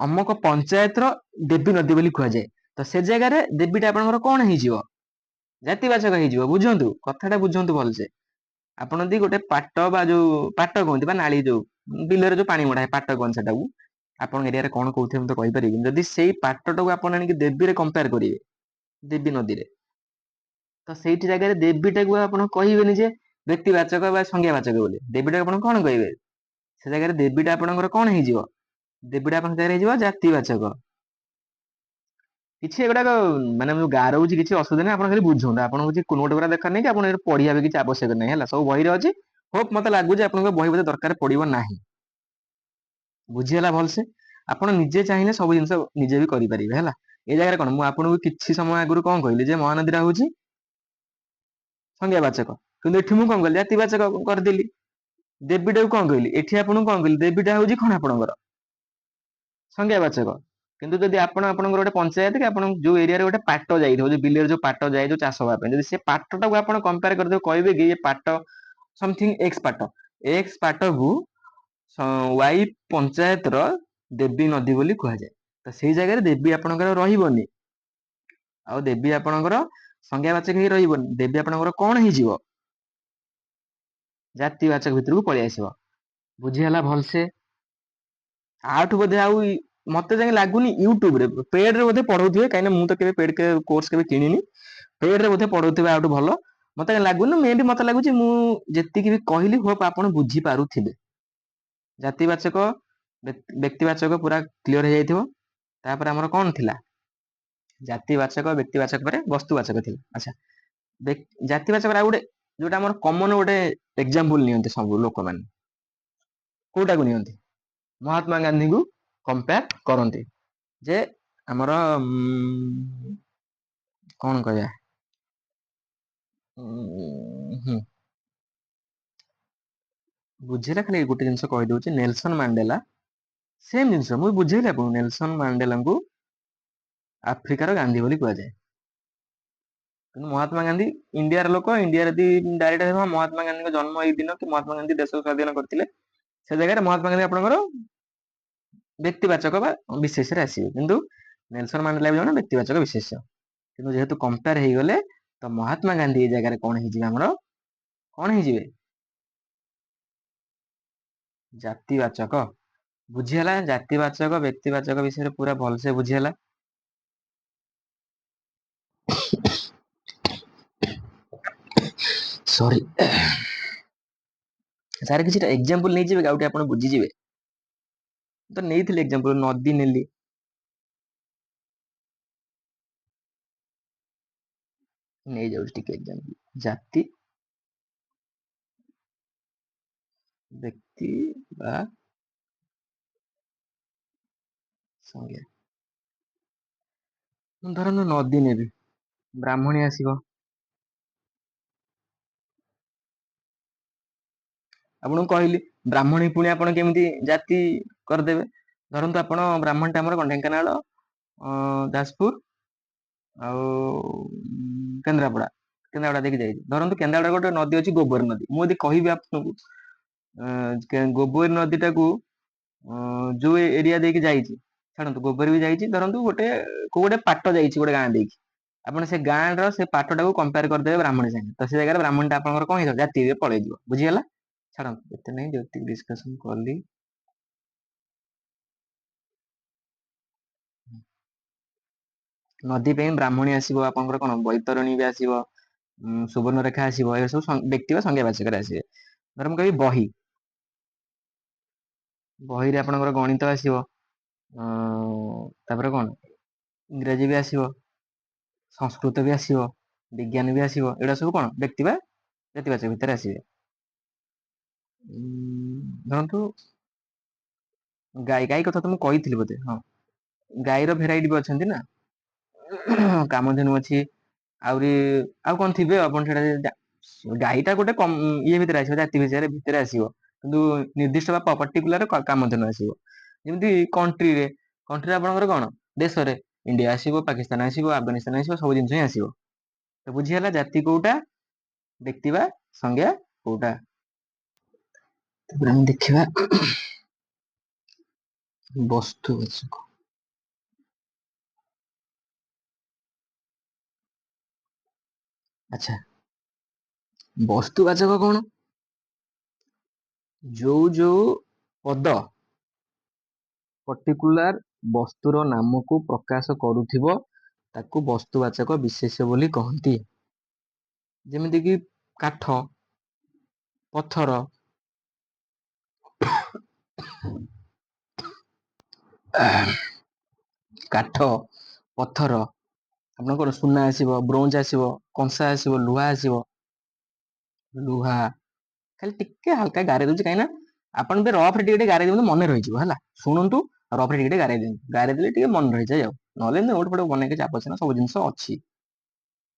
अमक पंचायत रो देवी नदी बोली कुआ जाय ତ ସେ ଜାଗାରେ ଦେବୀଟା ଆପଣଙ୍କର କଣ ହେଇଯିବ? ଜାତିବାଚକ ହେଇଯିବ। ବୁଝନ୍ତୁ, କଥାଟା ବୁଝନ୍ତୁ ଭଲସେ। ଆପଣ ଯଦି ଗୋଟେ ପାଟ ବା ଯୋଉ ପାଟ କୁହନ୍ତି ବା ନାଳି ଯୋଉ ବିଲରେ ଯୋଉ ପାଣି ମଡା ପାଟ କୁହନ୍ତି ସେଟାକୁ, ଆପଣଙ୍କ ଏରିଆରେ କଣ କହୁଥିବେ ମୁଁ ତ କହିପାରିବିନି। ଯଦି ସେଇ ପାଟଟାକୁ ଆପଣ ଆଣିକି ଦେବୀରେ କମ୍ପେୟାର କରିବେ, ଦେବୀ ନଦୀରେ, ତ ସେଇଠି ଜାଗାରେ ଦେବୀଟାକୁ ଆପଣ କହିବେନି ଯେ ବ୍ୟକ୍ତିବାଚକ ବା ସଂଜ୍ଞାବାଚକ ବୋଲି। ଦେବୀଟାକୁ ଆପଣ କଣ କହିବେ? ସେ ଜାଗାରେ ଦେବୀଟା ଆପଣଙ୍କର କଣ ହେଇଯିବ? ଦେବୀଟା ଆପଣଙ୍କ ଜାଗାରେ ହେଇଯିବ ଜାତିବାଚକ। କିଛି ଏଗୁଡାକ ମାନେ ମୁଁ ଗାରଉଛି, କିଛି ଅସୁବିଧା ନାହିଁ। ଆପଣ ଖାଲି ବୁଝନ୍ତୁ। ଆପଣଙ୍କୁ କିଛି ନୋଟ ଗୁରା ଦରକାର ନାହିଁ କି ଆପଣ ପଢିବା ବି କିଛି ଆବଶ୍ୟକ ନାହିଁ ହେଲା। ସବୁ ବହିରେ ଅଛି। ହୋପ୍ ମତେ ଲାଗୁଛି ଆପଣଙ୍କ ବହି ବୋଧେ ଦରକାର ପଡିବ ନାହିଁ। ବୁଝିହେଲା ଭଲସେ? ଆପଣ ନିଜେ ଚାହିଁଲେ ସବୁ ଜିନିଷ ନିଜେ ବି କରିପାରିବେ ହେଲା। ଏଇ ଜାଗାରେ କଣ, ମୁଁ ଆପଣଙ୍କୁ କିଛି ସମୟ ଆଗରୁ କଣ କହିଲି ଯେ ମହାନଦୀଟା ହଉଛି ସଂଜ୍ଞାବାଚକ, କିନ୍ତୁ ଏଠି ମୁଁ କଣ କଲି ଜାତିବାଚକ କରିଦେଲି। ଦେବୀଟାକୁ କଣ କହିଲି, ଏଠି ଆପଣଙ୍କୁ କଣ କହିଲି, ଦେବୀଟା ହଉଛି କଣ ଆପଣଙ୍କର ସଂଜ୍ଞାବାଚକ। କିନ୍ତୁ ଯଦି ଆପଣ ଆପଣଙ୍କର ଗୋଟେ ପଞ୍ଚାୟତ କି ଆପଣ ଯୋଉ ଏରିଆରେ ଗୋଟେ ପାଟ ଯାଇଥିବ, ଯୋଉ ବିଲରେ ଯୋଉ ପାଟ ଯାଏ ଯୋଉ ଚାଷ ହବା ପାଇଁ, ଯଦି ସେ ପାଟଟାକୁ ଆପଣ କମ୍ପେୟାର କରିଦେବେ, କହିବେ କି ଏ ପାଟ ସମଥିଙ୍ଗ ଏକ୍ସ ପାଟ, ଏକ୍ସ ପାଟକୁ ୱାଇ ପଞ୍ଚାୟତର ଦେବୀ ନଦୀ ବୋଲି କୁହାଯାଏ। ତ ସେଇ ଜାଗାରେ ଦେବୀ ଆପଣଙ୍କର ରହିବନି। ଆଉ ଦେବୀ ଆପଣଙ୍କର ସଂଜ୍ଞାବାଚକ ହେଇ ରହିବନି। ଦେବୀ ଆପଣଙ୍କର କଣ ହେଇଯିବ? ଜାତିବାଚକ ଭିତରକୁ ପଳେଇ ଆସିବ। ବୁଝିହେଲା ଭଲସେ? ଆଠୁ ବୋଧେ ଆଉ ମତେ ଯାଇ ଲାଗୁନି ୟୁଟ୍ୟୁବରେ ପେଡରେ ବୋଧେ ପଢଉଥିବେ, କାହିଁକିନା ମୁଁ ତ କେବେ ପେଡ୍ କୋର୍ସ କେବେ କିଣିନି। ପେଡରେ ବୋଧେ ପଢଉଥିବେ ଆଠୁ ଭଲ। ମତେ ଲାଗୁନି, ମେ ବି ମତେ ଲାଗୁଛି ମୁଁ ଯେତିକି ବି କହିଲି ହୋପ୍ ଆପଣ ବୁଝିପାରୁଥିବେ। ଜାତିବାଚକ ବ୍ୟକ୍ତିବାଚକ ପୁରା କ୍ଲିୟର ହେଇଯାଇଥିବ। ତାପରେ ଆମର କଣ ଥିଲା? ଜାତିବାଚକ ବ୍ୟକ୍ତିବାଚକ ପରେ ବସ୍ତୁବାଚକ ଥିଲା। ଆଚ୍ଛା, ଜାତିବାଚକର ଆଉ ଗୋଟେ ଯୋଉଟା ଆମର କମନ ଗୋଟେ ଏକ୍ସାମ୍ପଲ ନିଅନ୍ତି ସବୁ ଲୋକମାନେ, କୋଉଟାକୁ ନିଅନ୍ତି? ମହାତ୍ମା ଗାନ୍ଧୀଙ୍କୁ କମ୍ପେୟାର କରନ୍ତି ଯେ ଆମର କଣ କହିବା, ବୁଝିଲେ? ଖାଲି ଗୋଟେ ଜିନିଷ କହିଦଉଛି, ନେଲସନ ମାଣ୍ଡେଲା ସେମ ଜିନିଷ ମୁଁ ବୁଝେଇଲି ଆପଣଙ୍କୁ। ନେଲସନ ମାଣ୍ଡେଲାଙ୍କୁ ଆଫ୍ରିକାର ଗାନ୍ଧୀ ବୋଲି କୁହାଯାଏ। କିନ୍ତୁ ମହାତ୍ମା ଗାନ୍ଧୀ ଇଣ୍ଡିଆର ଲୋକ। ଇଣ୍ଡିଆରେ ଯଦି ଡାଇରେକ୍ଟ ହେବ ମହାତ୍ମା ଗାନ୍ଧୀଙ୍କ ଜନ୍ମ ଏଇ ଦିନ କି ମହାତ୍ମା ଗାନ୍ଧୀ ଦେଶକୁ ସ୍ଵାଧୀନ କରିଥିଲେ, ସେ ଜାଗାରେ ମହାତ୍ମା ଗାନ୍ଧୀ ଆପଣଙ୍କର ବ୍ୟକ୍ତିବାଚକ ବା ବିଶେଷରେ ଆସିବେ। କିନ୍ତୁ ନେଲସନ ମାଣ୍ଡେଲା ବି ଜଣେ ବ୍ୟକ୍ତିବାଚକ ବିଶେଷ। କିନ୍ତୁ ଯେହେତୁ କମ୍ପେୟାର ହେଇଗଲେ, ତ ମହାତ୍ମା ଗାନ୍ଧୀ ଏଇ ଜାଗାରେ କଣ ହେଇଯିବେ, ଆମର କଣ ହେଇଯିବେ? ଜାତିବାଚକ। ବୁଝିହେଲା? ଜାତିବାଚକ ବ୍ୟକ୍ତିବାଚକ ବିଷୟରେ ପୁରା ଭଲସେ ବୁଝିହେଲା। ସରି ସାର୍, କିଛିଟା ଏକ୍ସାମ୍ପଲ ନେଇଯିବେ ଆଉ ଟିକେ ଆପଣ ବୁଝିଯିବେ। ତ ନେଇଥିଲି ଏକ୍ସାମ୍ପଲ, ନଦୀ ନେଲି। ନେଇଯାଉଛି ଟିକେ ଏକ୍ସାମ୍ପଲ, ଜାତି, ବ୍ୟକ୍ତି ବା ସଂଜ୍ଞା। ଧରନ୍ତୁ ନଦୀ ନେବି, ବ୍ରାହ୍ମଣୀ ଆସିବ। ଆପଣଙ୍କୁ କହିଲି ବ୍ରାହ୍ମଣୀ ପୁଣି ଆପଣ କେମିତି ଜାତି କରିଦେବେ? ଧରନ୍ତୁ ଆପଣ ବ୍ରାହ୍ମଣଟା ଆମର କଣ ଢେଙ୍କାନାଳ, ଯାଜପୁର ଆଉ କେନ୍ଦ୍ରାପଡା, କେନ୍ଦ୍ରାପଡା ଦେଇକି ଯାଇଛି। ଧରନ୍ତୁ କେନ୍ଦ୍ରାପଡା ଗୋଟେ ନଦୀ ଅଛି ଗୋବରୀ ନଦୀ। ମୁଁ ଯଦି କହିବି ଆପଣଙ୍କୁ ଗୋବରୀ ନଦୀଟାକୁ ଯୋଉ ଏରିଆ ଦେଇକି ଯାଇଛି, ଛାଡନ୍ତୁ ଗୋବରୀ ବି ଯାଇଛି, ଧରନ୍ତୁ ଗୋଟେ କୋଉ ଗୋଟେ ପାଟ ଯାଇଛି ଗୋଟେ ଗାଁ ଦେଇକି, ଆପଣ ସେ ଗାଁର ସେ ପାଟଟାକୁ କମ୍ପେୟାର କରିଦେବେ ବ୍ରାହ୍ମଣୀ ସାଙ୍ଗେ, ତ ସେ ଜାଗାରେ ବ୍ରାହ୍ମଣୀଟା ଆପଣଙ୍କର କଣ ହେଇଯିବ? ଜାତିରେ ପଳେଇଯିବ। ବୁଝିଗଲା? ଛାଡନ୍ତୁ, ଏତେ ନାହିଁ, ଯେତିକି ଡିସ୍କସନ କଲି। ନଦୀ ପାଇଁ ବ୍ରାହ୍ମଣୀ ଆସିବ, ଆପଣଙ୍କର କଣ ବୈତରଣୀ ବି ଆସିବ, ସୁବର୍ଣ୍ଣରେଖା ଆସିବ। ଏ ସବୁ ବ୍ୟକ୍ତି ବା ସଂଜ୍ଞାବାଚକରେ ଆସିବେ। ଧର ମୁଁ କହିବି ବହି, ବହିରେ ଆପଣଙ୍କର ଗଣିତ ଆସିବ, ତାପରେ କଣ ଇଂରାଜୀ ବି ଆସିବ, ସଂସ୍କୃତ ବି ଆସିବ, ବିଜ୍ଞାନ ବି ଆସିବ। ଏଗୁଡା ସବୁ କଣ ବ୍ୟକ୍ତି ବା ଜାତିବାଚକ ଭିତରେ ଆସିବେ। ଧରନ୍ତୁ ଗାଈ, ଗାଈ କଥା ତ ମୁଁ କହିଥିଲି ବୋଧେ। ହଁ, ଗାଈର ଭେରାଇଟି ବି ଅଛନ୍ତି ନା, କାମଧେନୁ ଅଛି, ଆହୁରି ଆଉ କଣ ଥିବେ ଆପଣ ସେଇଟା। ଗାଈଟା ଗୋଟେ ଇଏ ଭିତରେ ଆସିବ, ଜାତି ଭିତରେ ଆସିବ, କିନ୍ତୁ ନିର୍ଦ୍ଦିଷ୍ଟ ବା ପର୍ଟିକୁଲାର କାମଧେନୁ ଆସିବ। ଯେମିତି କଣ୍ଟ୍ରିରେ, କଣ୍ଟ୍ରିରେ ଆପଣଙ୍କର କଣ ଦେଶରେ ଇଣ୍ଡିଆ ଆସିବ, ପାକିସ୍ତାନ ଆସିବ, ଆଫଗାନିସ୍ତାନ ଆସିବ, ସବୁ ଜିନିଷ ହିଁ ଆସିବ। ତ ବୁଝିଗଲା ଜାତି କୋଉଟା, ବ୍ୟକ୍ତି ବା ସଂଜ୍ଞା କୋଉଟା। ତାପରେ ଆମେ ଦେଖିବା ବସ୍ତୁବାଚକ। ଆଚ୍ଛା, ବସ୍ତୁବାଚକ କଣ? ଯୋଉ ପଦ ପର୍ଟିକୁଲାର ବସ୍ତୁର ନାମକୁ ପ୍ରକାଶ କରୁଥିବ ତାକୁ ବସ୍ତୁବାଚକ ବିଶେଷ୍ୟ ବୋଲି କହନ୍ତି। ଯେମିତି କି କାଠ, ପଥର, କାଠ, ପଥର, ଆପଣଙ୍କର ସୁନା ଆସିବ, ବ୍ରୋଞ୍ଜ ଆସିବ, କଂସା ଆସିବ, ଲୁହା ଆସିବ। ଲୁହା ଖାଲି ଟିକେ ହାଲକା ଗାରେଇ ଦଉଛି, କାହିଁକି ନା ଆପଣ ବି ରଫ୍ ରେ ଟିକେ ଗାରେଇ ଦିଅନ୍ତୁ, ମନେ ରହିଯିବ ହେଲା। ଶୁଣନ୍ତୁ, ରଫ୍ ରେ ଟିକେ ଗାରେଇ ଦିଅନ୍ତୁ, ଗାରେଇ ଦେଲେ ଟିକେ ମନେ ରହିଯାଏ ଆଉ। ନହେଲେ ନୋଟ୍ ଫୋଟ୍ ବନେଇକି କିଛି ଆବଶ୍ୟକ ନାହିଁ, ସବୁ ଜିନିଷ ଅଛି।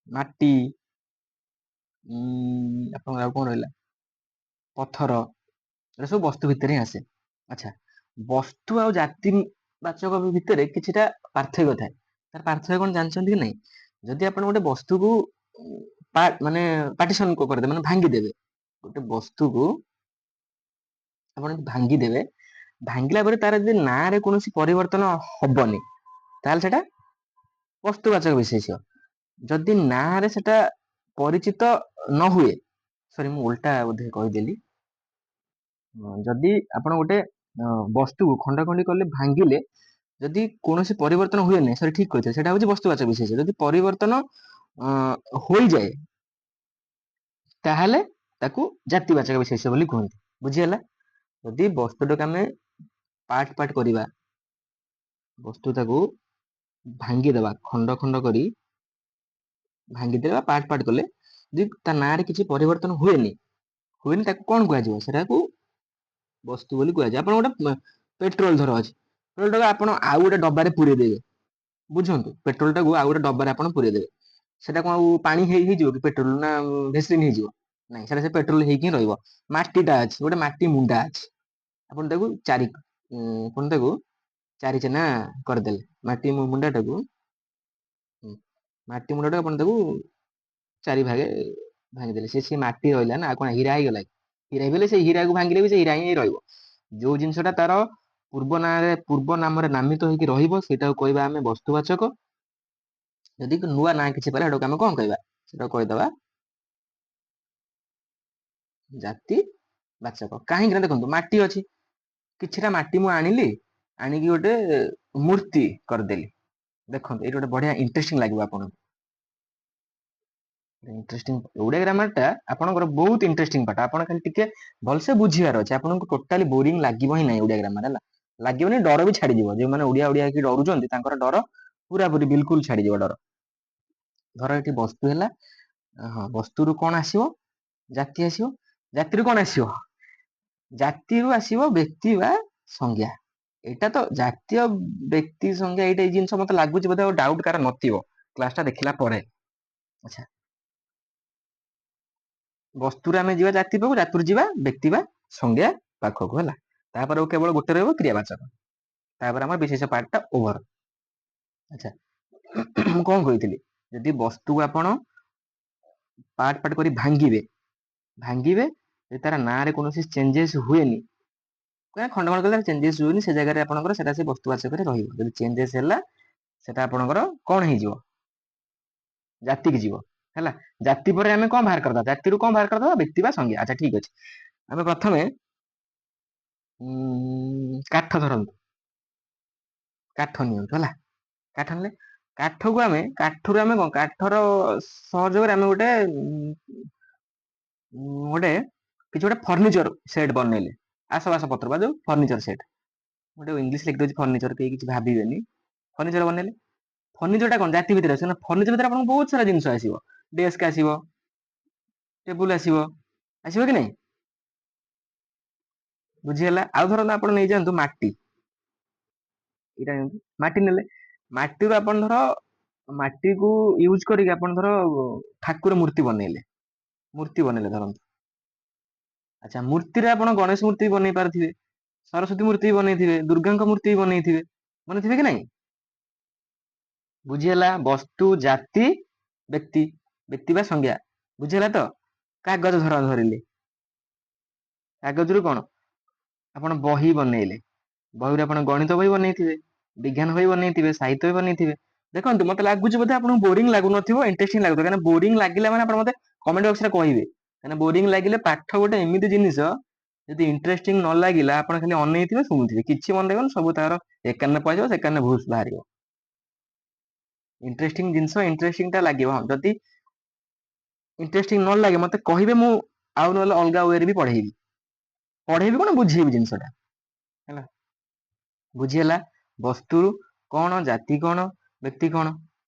ମାଟି, ଆପଣଙ୍କର ଆଉ କଣ ରହିଲା? ପଥର, ଏଟା ସବୁ ବସ୍ତୁ ଭିତରେ ହିଁ ଆସେ। ଆଚ୍ଛା, ବସ୍ତୁ ଆଉ ଜାତି ବାଚକ ଭିତରେ କିଛିଟା ପାର୍ଥକ୍ୟ ଥାଏ। ତାର ପାର୍ଥକ୍ୟ କଣ ଜାଣିଛନ୍ତି କି ନାଇଁ? ଯଦି ଆପଣ ଗୋଟେ ବସ୍ତୁକୁ ମାନେ ପାର୍ଟିସନ କରିଦେବେ, ମାନେ ଭାଙ୍ଗିଦେବେ, ଗୋଟେ ବସ୍ତୁକୁ ଆପଣ ଭାଙ୍ଗିଦେବେ, ଭାଙ୍ଗିଲା ପରେ ତାର ଯଦି ନାଁରେ କୌଣସି ପରିବର୍ତ୍ତନ ହବନି, ତାହେଲେ ସେଟା ବସ୍ତୁବାଚକ ବିଶେଷ୍ୟ। ଯଦି ନାଁରେ ସେଟା ପରିଚିତ ନ ହୁଏ, ସରି ମୁଁ ଓଲଟା ବୋଧେ କହିଦେଲି। ଯଦି ଆପଣ ଗୋଟେ ବସ୍ତୁକୁ ଖଣ୍ଡ ଖଣ୍ଡି କଲେ, ଭାଙ୍ଗିଲେ, ଯଦି କୌଣସି ପରିବର୍ତ୍ତନ ହୁଏ ନାହିଁ, ସରି ଠିକ କହିଥିଲେ, ସେଟା ହଉଛି ବସ୍ତୁବାଚକ ବିଶେଷ୍ୟ। ଯଦି ପରିବର୍ତ୍ତନ ହୋଇଯାଏ, ତାହେଲେ ତାକୁ ଜାତିବାଚକ ବିଶେଷ୍ୟ ବୋଲି କୁହନ୍ତି। ବୁଝିହେଲା? ଯଦି ବସ୍ତୁଟାକୁ ଆମେ ପାର୍ଟ ପାର୍ଟ କରିବା, ବସ୍ତୁଟାକୁ ଭାଙ୍ଗିଦବା, ଖଣ୍ଡ ଖଣ୍ଡ କରି ଭାଙ୍ଗିଦେବା, ପାର୍ଟ ପାର୍ଟ କଲେ, ଯଦି ତା ନାଁରେ କିଛି ପରିବର୍ତ୍ତନ ହୁଏନି, ତାକୁ କଣ କୁହାଯିବ? ସେଟାକୁ ବସ୍ତୁ ବୋଲି କୁହାଯାଏ। ଆପଣ ଗୋଟେ ପେଟ୍ରୋଲ ଧର ଅଛି, ପେଟ୍ରୋଲ ଟାକୁ ଆପଣ ଆଉ ଗୋଟେ ଡବାରେ ପୁରେଇ ଦେବେ, ବୁଝନ୍ତୁ, ପେଟ୍ରୋଲ ଟାକୁ ଆଉ ଗୋଟେ ଡବାରେ ଆପଣ ପୁରେଇ ଦେବେ, ସେଟା କଣ ଆଉ ପାଣି ହେଇଯିବ କି ପେଟ୍ରୋଲ, ନା ଭେସଲିନ୍ ହେଇଯିବ? ନାଇଁ, ସେଟା ସେ ପେଟ୍ରୋଲ ହେଇକି ହିଁ ରହିବ। ମାଟିଟା ଅଛି, ଗୋଟେ ମାଟି ମୁଣ୍ଡା ଅଛି, ଆପଣ ତାକୁ ଚାରି ଚେନା କରିଦେଲେ, ମାଟି ମୁଣ୍ଡାଟାକୁ, ମାଟି ମୁଣ୍ଡାଟାକୁ ଆପଣ ତାକୁ ଚାରି ଭାଗେ ଭାଙ୍ଗିଦେଲେ, ସେ ମାଟି ରହିଲା ନା, ଆଉ କଣ ହୀରା ହେଇଗଲା କି? ହୀରା ହେଇଗଲେ ସେଇ ହୀରାକୁ ଭାଙ୍ଗିଲେ ବି ସେ ହୀରା ହିଁ ରହିବ। ଯୋଉ ଜିନିଷଟା ତାର ପୂର୍ବ ନାମରେ ନାମିତ ହେଇକି ରହିବ, ସେଇଟାକୁ କହିବା ଆମେ ବସ୍ତୁବାଚକ। ଯଦି ନୂଆ ନାଁ କିଛି ପାଇଲା, ସେଟାକୁ ଆମେ କଣ କହିବା? ସେଟାକୁ କହିଦବା ଜାତି ବାଚକ। କାହିଁକି ନା ଦେଖନ୍ତୁ, ମାଟି ଅଛି, କିଛିଟା ମାଟି ମୁଁ ଆଣିଲି, ଆଣିକି ଗୋଟେ ମୂର୍ତ୍ତି କରିଦେଲି। ଦେଖନ୍ତୁ, ଏଇଠି ଗୋଟେ ବଢିଆ ଇଣ୍ଟରେଷ୍ଟିଂ ଲାଗିବ ଆପଣଙ୍କୁ। ଓଡିଆ ଗ୍ରାମାର ଟା ଆପଣଙ୍କର ବହୁତ ଇଣ୍ଟରେଷ୍ଟିଂ ପାଠ, ଆପଣ ଖାଲି ଟିକେ ଭଲସେ ବୁଝିବାର ଅଛି, ଆପଣଙ୍କୁ ଟୋଟାଲି ବୋରିଂ ଲାଗିବ ହିଁ ନାହିଁ ଓଡିଆ ଗ୍ରାମାର, ହେଲା। ଲାଗିବନି, ଡର ବି ଛାଡିଯିବ। ଯୋଉମାନେ ଓଡିଆ ହେଇକି ଡରୁଛନ୍ତି, ତାଙ୍କର ଡର ପୁରା ପୁରି ବିଲକୁଲ ଛାଡିଯିବ ଡର। ଧର ଏଠି ବସ୍ତୁ ହେଲା, ହଁ, ବସ୍ତୁରୁ କଣ ଆସିବ? ଜାତି ଆସିବ। ଜାତିରୁ କଣ ଆସିବ? ଜାତିରୁ ଆସିବ ବ୍ୟକ୍ତି ବା ସଂଜ୍ଞା। ଏଇଟା ତ ଜାତୀୟ ବ୍ୟକ୍ତି ସଂଜ୍ଞା, ଏଇ ଜିନିଷ ମତେ ଲାଗୁଛି ବୋଧେ ଆଉ ଡାଉଟ କାର ନଥିବ କ୍ଲାସ ଟା ଦେଖିଲା ପରେ। ଆଚ୍ଛା, ବସ୍ତୁରେ ଆମେ ଯିବା ଜାତି ପାଖକୁ, ଜାତିରୁ ଯିବା ବ୍ୟକ୍ତି ବା ସଂଜ୍ଞା ପାଖକୁ, ହେଲା। ତାପରେ ଆଉ କେବଳ ଗୋଟେ ରହିବ କ୍ରିୟାବାଚକ, ତାପରେ ଆମର ବିଶେଷ ପାର୍ଟ ଟା ଓଭର। ଆଚ୍ଛା, ମୁଁ କଣ କହିଥିଲି? ଯଦି ବସ୍ତୁକୁ ଆପଣ ପାର୍ଟ ପାର୍ଟ କରି ଭାଙ୍ଗିବେ, ଯଦି ତାର ନାଁରେ କୌଣସି ଚେଞ୍ଜେସ ହୁଏନି, ଖଣ୍ଡ ଖଣ୍ଡ କଲେ ଚେଞ୍ଜେସ ହୁଏନି, ସେ ଜାଗାରେ ଆପଣଙ୍କର ସେଟା ସେ ବସ୍ତୁବାଚକରେ ରହିବ। ଯଦି ଚେଞ୍ଜେସ ହେଲା, ସେଟା ଆପଣଙ୍କର କଣ ହେଇଯିବ? ଜାତିକି ଯିବ, ହେଲା। ଜାତି ପରେ ଆମେ କଣ ବାହାର କରିଦବା? ଜାତିରୁ କଣ ବାହାର କରିଦବା? ବ୍ୟକ୍ତି ବା ସଂଜ୍ଞା। ଆଚ୍ଛା, ଠିକ ଅଛି। ଆମେ ପ୍ରଥମେ କାଠ ଧରନ୍ତୁ, କାଠ ନିଅନ୍ତୁ, ହେଲା। କାଠ ନେଲେ, କାଠରୁ ଆମେ କଣ, କାଠର ସହଯୋଗରେ ଆମେ କିଛି ଗୋଟେ ଫର୍ଣ୍ଣିଚର ସେଟ୍ ବନେଇଲେ, ଆସବାସ ପତ୍ର ବା ଯୋଉ ଫର୍ଣ୍ଣିଚର ସେଟ୍, ଗୋଟେ ଇଂଲିଶ ଲେଖିଦଉଛି ଫର୍ଣ୍ଣିଚର, କେହି କିଛି ଭାବିବେନି। ଫର୍ଣ୍ଣିଚର ବନେଇଲେ, ଫର୍ଣ୍ଣିଚର ଟା କଣ ଜାତି ଭିତରେ ଆସିବ ନା? ଫର୍ଣ୍ଣିଚର ଭିତରେ ଆପଣଙ୍କୁ ବହୁତ ସାରା ଜିନିଷ ଆସିବ, ଡେସ୍କ ଆସିବ, ଟେବୁଲ ଆସିବ, ଆସିବ କି ନାଇଁ? ବୁଝିହେଲା? ଆଉ ଧରନ୍ତୁ ଆପଣ ନେଇଯାଆନ୍ତୁ ମାଟି, ଏଇଟା ମାଟି ନେଲେ, ମାଟିରୁ ଆପଣ ଧର ମାଟିକୁ ୟୁଜ କରିକି ଆପଣ ଧର ଠାକୁର ମୂର୍ତ୍ତି ବନେଇଲେ ଧରନ୍ତୁ। ଆଚ୍ଛା, ମୂର୍ତ୍ତିରେ ଆପଣ ଗଣେଶ ମୂର୍ତ୍ତି ବି ବନେଇ ପାରୁଥିବେ, ସରସ୍ଵତୀ ମୂର୍ତ୍ତି ବି ବନେଇଥିବେ, ଦୁର୍ଗାଙ୍କ ମୂର୍ତ୍ତି ବି ବନେଇଥିବେ କି ନାଇଁ? ବୁଝିହେଲା? ବସ୍ତୁ, ଜାତି, ବ୍ୟକ୍ତି ବା ସଂଜ୍ଞା। ବୁଝିହେଲା ତ? କାଗଜ ଧରିଲେ, କାଗଜରୁ କଣ ଆପଣ ବହି ବନେଇଲେ, ବହିରୁ ଆପଣ ଗଣିତ ବହି ବନେଇଥିବେ, ବିଜ୍ଞାନ ବହି ବନେଇଥିବେ, ସାହିତ୍ୟ ବହି ବନେଇଥିବେ, ଦେଖନ୍ତୁ ମତେ ଲାଗୁଛି ବୋଧେ ଆପଣଙ୍କୁ ବୋରିଂ ଲାଗୁନଥିବ, ଇଣ୍ଟରେଷ୍ଟିଂ ଲାଗୁଥିବ, କାହିଁକିନା ବୋରିଂ ଲାଗିଲା ମାନେ ଆପଣ ମତେ କମେଣ୍ଟ ବକ୍ସରେ କହିବେ, କାହିଁକିନା ବୋରିଂ ଲାଗିଲେ ପାଠ ଗୋଟେ ଏମିତି ଜିନିଷ, ଯଦି ଇଣ୍ଟରେଷ୍ଟିଂ ନ ଲାଗିଲା ଆପଣ ଖାଲି ଅନେଇଥିବେ ଶୁଣୁଥିବେ, କିଛି ମନେ ରହିବନି, ସବୁ ତାର ଏକାନେ ପଳେଇବ, ସେକାନେ ଭୁସ୍ ବାହାରିବ। ଇଣ୍ଟରେଷ୍ଟିଂ ଜିନିଷ ଇଣ୍ଟରେଷ୍ଟିଂ ଟା ଲାଗିବ। ହଁ ଯଦି ଇଣ୍ଟରେଷ୍ଟିଂ ନ ଲାଗେ ମତେ କହିବେ, ମୁଁ ଆଉ ନହେଲେ ଅଲଗା ୱେରେ ବି ପଢେଇବି। ପଢେଇବି କଣ, ବୁଝେଇବି ଜିନିଷଟା ହେଲା। ବୁଝିହେଲା? ବସ୍ତୁ କଣ, ଜାତି କଣ, ବ୍ୟକ୍ତି କଣ,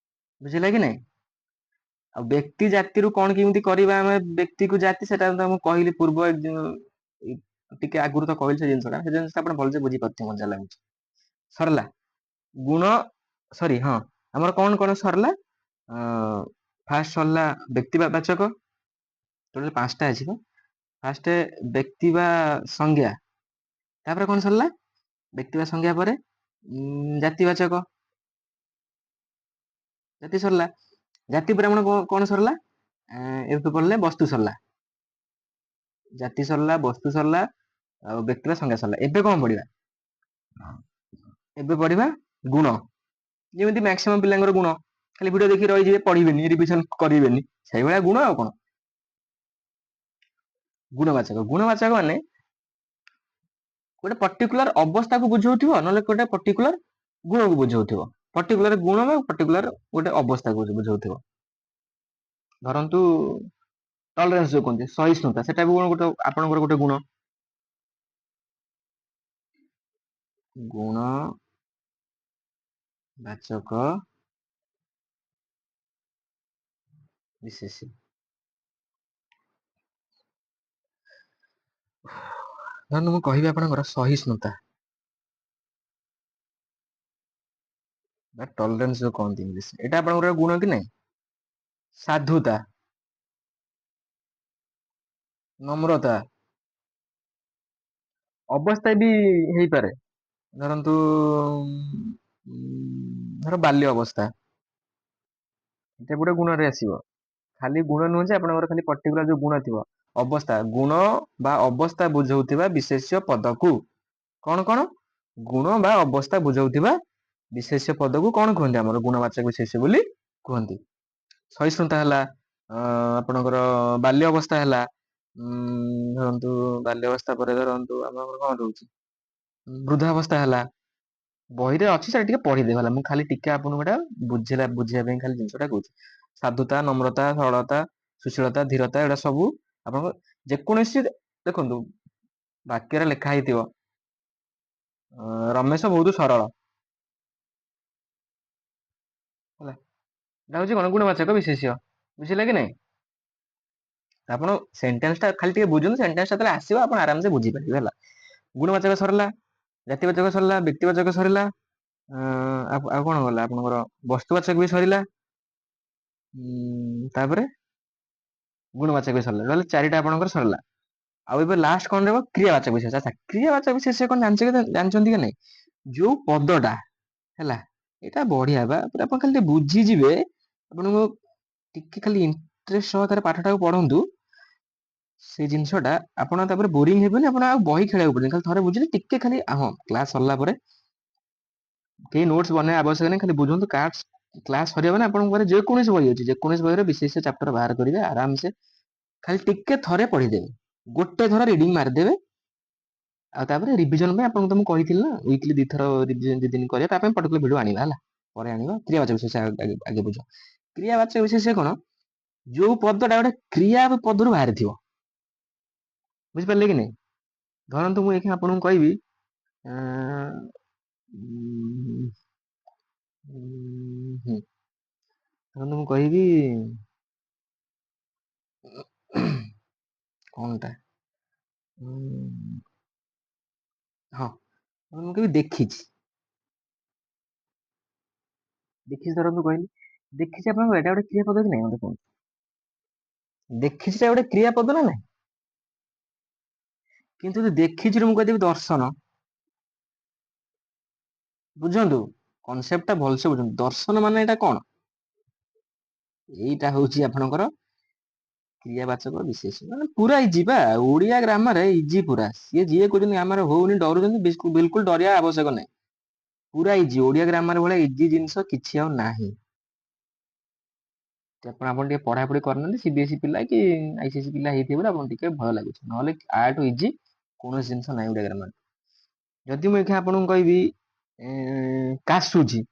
ବୁଝିଲା କି ନାଇଁ? ଆଉ ବ୍ୟକ୍ତି ଜାତିରୁ କଣ କେମିତି କରିବା ଆମେ ବ୍ୟକ୍ତିକୁ ଜାତି, ସେଟା ତ ମୁଁ କହିଲି ପୂର୍ବ ଟିକେ ଆଗରୁ ତ କହିଲି ସେ ଜିନିଷଟା, ସେ ଜିନିଷଟା ଆପଣ ଭଲସେ ବୁଝିପାରୁଥିବେ ମଜା ଲାଗୁଛି। ସରିଲା ଗୁଣ, ସରି ହଁ ଆମର କଣ କଣ ସରିଲା? ଫାଷ୍ଟ ସରିଲା ବ୍ୟକ୍ତି ବାଚକ, ଟୋଟାଲ 5ଟା ଅଛି ପା। ଫାଷ୍ଟ ବ୍ୟକ୍ତି ବା ସଂଜ୍ଞା, ତାପରେ କଣ ସରିଲା? ବ୍ୟକ୍ତି ବା ସଂଜ୍ଞା ପରେ ଜାତିବାଚକ, ଜାତି ସରିଲା। ଜାତି ପରେ ଆମର କଣ ସରିଲା? ଏଠୁ ପଡିଲେ ବସ୍ତୁ ସରିଲା। ଜାତି ସରିଲା, ବସ୍ତୁ ସରିଲା, ଆଉ ବ୍ୟକ୍ତି ବା ସଂଜ୍ଞା ସରିଲା। ଏବେ କଣ ପଢିବା? ଏବେ ପଢିବା ଗୁଣ। ଯେମିତି ମାକ୍ସିମମ୍ ପିଲାଙ୍କର ଗୁଣ, ଖାଲି ଭିଡିଓ ଦେଖି ରହିଯିବେ, ପଢିବେନି, ରିଭିଜନ କରିବେନି, ସେଇଭଳିଆ ଗୁଣ ଆଉ କଣ। ଗୁଣବାଚକ, ଗୁଣବାଚକ ମାନେ ଗୋଟେ ପର୍ଟିକୁଲାର ଅବସ୍ଥାକୁ ବୁଝଉଥିବ, ନହେଲେ ଗୋଟେ ପର୍ଟିକୁଲାର ଗୁଣକୁ ବୁଝଉଥିବ। ପର୍ଟିକୁଲାର ଗୁଣ ବା ପର୍ଟିକୁଲାର ଗୋଟେ ଅବସ୍ଥାକୁ ବୁଝଉଥିବ। ଧରନ୍ତୁ ଟଲରେନ୍ସ ଯୋଉ କୁହନ୍ତି, ସହିଷ୍ଣୁତା, ସେଟା ବି ଗୋଟେ ଆପଣଙ୍କର ଗୋଟେ ଗୁଣ। ଗୁଣ ବାଚକ ବିଶେଷ୍ୟ। ଧରନ୍ତୁ ମୁଁ କହିବି ଆପଣଙ୍କର ସହିଷ୍ଣୁତା ବା ଟଲରେନ୍ସ ଯୋଉ କହନ୍ତି ଇଂଲିଶ, ଏଇଟା ଆପଣଙ୍କର ଗୁଣ କି ନାଇଁ? ସାଧୁତା, ନମ୍ରତା, ଅବସ୍ଥା ବି ହେଇପାରେ। ଧରନ୍ତୁ ଧର ବାଲ୍ୟ ଅବସ୍ଥା, ଏଟା ଗୋଟେ ଗୁଣରେ ଆସିବ। ଖାଲି ଗୁଣ ନୁହେଁ ଯେ ଆପଣଙ୍କର ଖାଲି ପର୍ଟିକୁଲାର ଯୋଉ ଗୁଣ ଥିବ, ଅବସ୍ଥା, ଗୁଣ ବା ଅବସ୍ଥା ବୁଝଉଥିବା ବିଶେଷ୍ୟ ପଦକୁ କଣ କଣ? ଗୁଣ ବା ଅବସ୍ଥା ବୁଝଉଥିବା ବିଶେଷ୍ୟ ପଦକୁ କଣ କୁହନ୍ତି? ଆମର ଗୁଣବାଚକ ବିଶେଷ୍ୟ ବୋଲି କୁହନ୍ତି। ସହିଷ୍ଣୁତା ହେଲା, ଆପଣଙ୍କର ବାଲ୍ୟ ଅବସ୍ଥା ହେଲା, ଧରନ୍ତୁ ବାଲ୍ୟ ଅବସ୍ଥା ପରେ ଧରନ୍ତୁ ଆପଣଙ୍କର କଣ ରହୁଛି? ବୃଦ୍ଧା ଅବସ୍ଥା ହେଲା। ବହିରେ ଅଛି, ସେଟା ଟିକେ ପଢିଦେବେ ହେଲା, ମୁଁ ଖାଲି ଟିକେ ଆପଣଙ୍କୁ ଏଟା ବୁଝିବା ପାଇଁ ଖାଲି ଜିନିଷଟା କହୁଛି। ସାଧୁତା, ନମ୍ରତା, ସରଳତା, ସୁଶୀଳତା, ଧୀରତା, ଏଗୁଡା ସବୁ ଆପଣଙ୍କ ଯେକୌଣସି ଦେଖନ୍ତୁ ବାକ୍ୟରେ ଲେଖା ହେଇଥିବ, ରମେଶ ବହୁତ ସରଳ ହେଲା, ଏଟା ହଉଛି କଣ? ଗୁଣବାଚକ ବିଶେଷ୍ୟ। ବୁଝିଲେ କି ନାଇଁ? ଆପଣ ସେଣ୍ଟେନ୍ସ ଟା ଖାଲି ଟିକେ ବୁଝନ୍ତୁ, ସେଣ୍ଟେନ୍ସ ଟା ଯେତେବେଳେ ଆସିବ ଆପଣ ଆରାମସେ ବୁଝିପାରିବେ ହେଲା। ଗୁଣବାଚକ ସରିଲା, ଜାତିବାଚକ ସରିଲା, ବ୍ୟକ୍ତିବାଚକ ସରିଲା, ଆଉ କଣ ଗଲା ଆପଣଙ୍କର? ବସ୍ତୁବାଚକ ବି ସରିଲା। ତାପରେ ଗୁଣବାଚକ ବି ସରିଲା, ତାହେଲେ 4ଟା ଆପଣଙ୍କର ସରିଲା। ଆଉ ଏବେ ଲାଷ୍ଟ କଣ ରହିବ? କ୍ରିୟାବାଚକ ବିଶେଷ୍ୟ। ଆଚ୍ଛା, କ୍ରିୟାବାଚକ ବିଶେଷ୍ୟ କଣ ଜାଣିଛନ୍ତି କି ନାଇଁ? ଯୋଉ ପଦଟା ହେଲା, ଏଇଟା ବଢିଆ ବା, ପୁରା ଆପଣ ଖାଲି ଟିକେ ବୁଝିଯିବେ, ଆପଣଙ୍କୁ ଟିକେ ଖାଲି ଇଣ୍ଟରେଷ୍ଟ ସହକାରେ ପାଠଟାକୁ ପଢନ୍ତୁ, ସେ ଜିନିଷ ଟା ଆପଣ ତାପରେ ବୋରିଂ ହେବେନି, ଆପଣ ଆଉ ବହି ଖେଳିବାକୁ ପଡିବନି, ଖାଲି ଥରେ ବୁଝିଲେ ଟିକେ ଖାଲି, ହଁ କ୍ଲାସ ସରିଲା ପରେ କେହି ନୋଟ୍ସ ବନେଇବା ଆବଶ୍ୟକ ନାହିଁ, ଖାଲି ବୁଝନ୍ତୁ। କ୍ଲାସ ସରିବ ମାନେ ଆପଣଙ୍କ ପାଖରେ ଯେକୌଣସି ବହି ଅଛି, ଯେକୌଣସି ବହିର ବିଶେଷ୍ୟ ଚାପ୍ଟର ବାହାର କରିବେ, ଆରାମସେ ଖାଲି ଟିକେ ଥରେ ପଢିଦେବେ, ଗୋଟେ ଥର ରିଡିଙ୍ଗ ମାରିଦେବେ। ଆଉ ତାପରେ ରିଭିଜନ ପାଇଁ ଆପଣଙ୍କୁ ତ ମୁଁ କହିଥିଲି ନା, ୱିକଲି 2 ଥର ରିଭିଜନ 2 ଦିନ କରିବା, ତା ପାଇଁ ପର୍ଟିକୁଲାର ଭିଡିଓ ଆଣିବା ହେଲା। ପରେ ଆଣିବା। କ୍ରିୟାବାଚକ ବିଶେଷ୍ୟ ଆଗେ ବୁଝ। କ୍ରିୟାବାଚକ ବିଶେଷ୍ୟ କଣ? ଯୋଉ ପଦଟା ଗୋଟେ କ୍ରିୟା ପଦରୁ ବାହାରିଥିବ। ବୁଝିପାରିଲେ କି ନାଇଁ? ଧରନ୍ତୁ ମୁଁ ଏଇଖିଣା ଆପଣଙ୍କୁ କହିବି, ଧରନ୍ତୁ ମୁଁ କହିବି କଣଟା? ହଁ, ମୁଁ କହିବି ଦେଖିଛି। ଦେଖିଛି ଧରନ୍ତୁ କହିଲି, ଦେଖିଛି ଆପଣଙ୍କର ଏଇଟା ଗୋଟେ କ୍ରିୟା ପଦ କି ନାଇଁ ମତେ କୁହନ୍ତୁ? ଦେଖିଛିଟା ଗୋଟେ କ୍ରିୟା ପଦ ନା ନାଇଁ? କିନ୍ତୁ ଯଦି ଦେଖିଛିରୁ ମୁଁ କହିଦେବି ଦର୍ଶନ, ବୁଝନ୍ତୁ କନସେପ୍ଟ ଟା ଭଲସେ ବୁଝନ୍ତୁ, ଦର୍ଶନ ମାନେ ଏଇଟା କଣ? ଏଇଟା ହଉଛି ଆପଣଙ୍କର କ୍ରିୟାବାଚକ ବିଶେଷ୍ୟ। ମାନେ ପୁରା ଇଜି ବା, ଓଡିଆ ଗ୍ରାମାର ଇଜି ପୁରା। ସିଏ ଯିଏ କହୁଛନ୍ତି ଆମର ହଉନି, ଡରୁଛନ୍ତି, ବିଲକୁଲ ଡରିବା ଆବଶ୍ୟକ ନାହିଁ। ପୁରା ଇଜି, ଓଡିଆ ଗ୍ରାମାର ଭଳିଆ ଇଜି ଜିନିଷ କିଛି ଆଉ ନାହିଁ। ଆପଣ ଟିକେ ପଢାପଢି କରିନାହାନ୍ତି, ସିବିଏସ୍ଇ ପିଲା କି ଆଇସିଏସଇ ପିଲା ହେଇଥିବେ ବୋଲି ଆପଣ ଟିକେ ଭୟ ଲାଗୁଛି, ନହେଲେ ଆଠୁ ଇଜି କୌଣସି ଜିନିଷ ନାହିଁ ଓଡିଆ ଗ୍ରାମାର। ଯଦି ମୁଁ ଏଠି ଆପଣଙ୍କୁ କହିବି କାସୁଛି,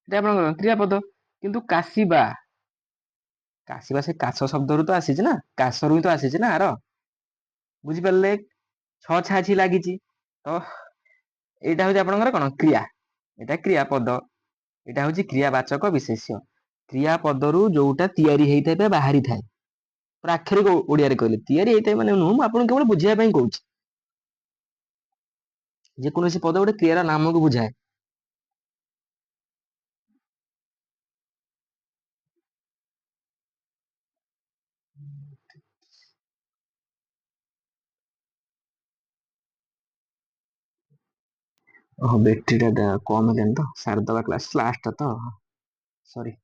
ଏଟା ଆପଣଙ୍କର କ୍ରିୟାପଦ, କିନ୍ତୁ କାଶିବା, କାଶିବା ସେ କାଶ ଶବ୍ଦରୁ ତ ଆସିଛି ନା, କାଶରୁ ହିଁ ତ ଆସିଛି ନା ଆର, ବୁଝିପାରିଲେ? ଛ ଛାଛି ଲାଗିଛି ତ ଏଇଟା ହଉଛି ଆପଣଙ୍କର କଣ କ୍ରିୟା, ଏଇଟା କ୍ରିୟା ପଦ, ଏଇଟା ହଉଛି କ୍ରିୟା ବାଚକ ବିଶେଷ୍ୟ। କ୍ରିୟା ପଦରୁ ଯୋଉଟା ତିଆରି ହେଇଥାଏ ବା ବାହାରିଥାଏ, ପୁରା ଆକ୍ଷରିକ ଓଡିଆରେ କହିଲେ ତିଆରି ହେଇଥାଏ ମାନେ ନୁହଁ, ମୁଁ ଆପଣଙ୍କୁ କେବଳ ବୁଝିବା ପାଇଁ କହୁଛି। ଯେକୌଣସି ପଦ ଗୋଟେ କ୍ରିୟାର ନାମକୁ ବୁଝାଏ। ଓହୋ, ବ୍ୟାଟେରୀଟା କମ ହେଲାଣି ତ, ସାରିଦବା କ୍ଲାସ ଲାଷ୍ଟ ତ, ସରି।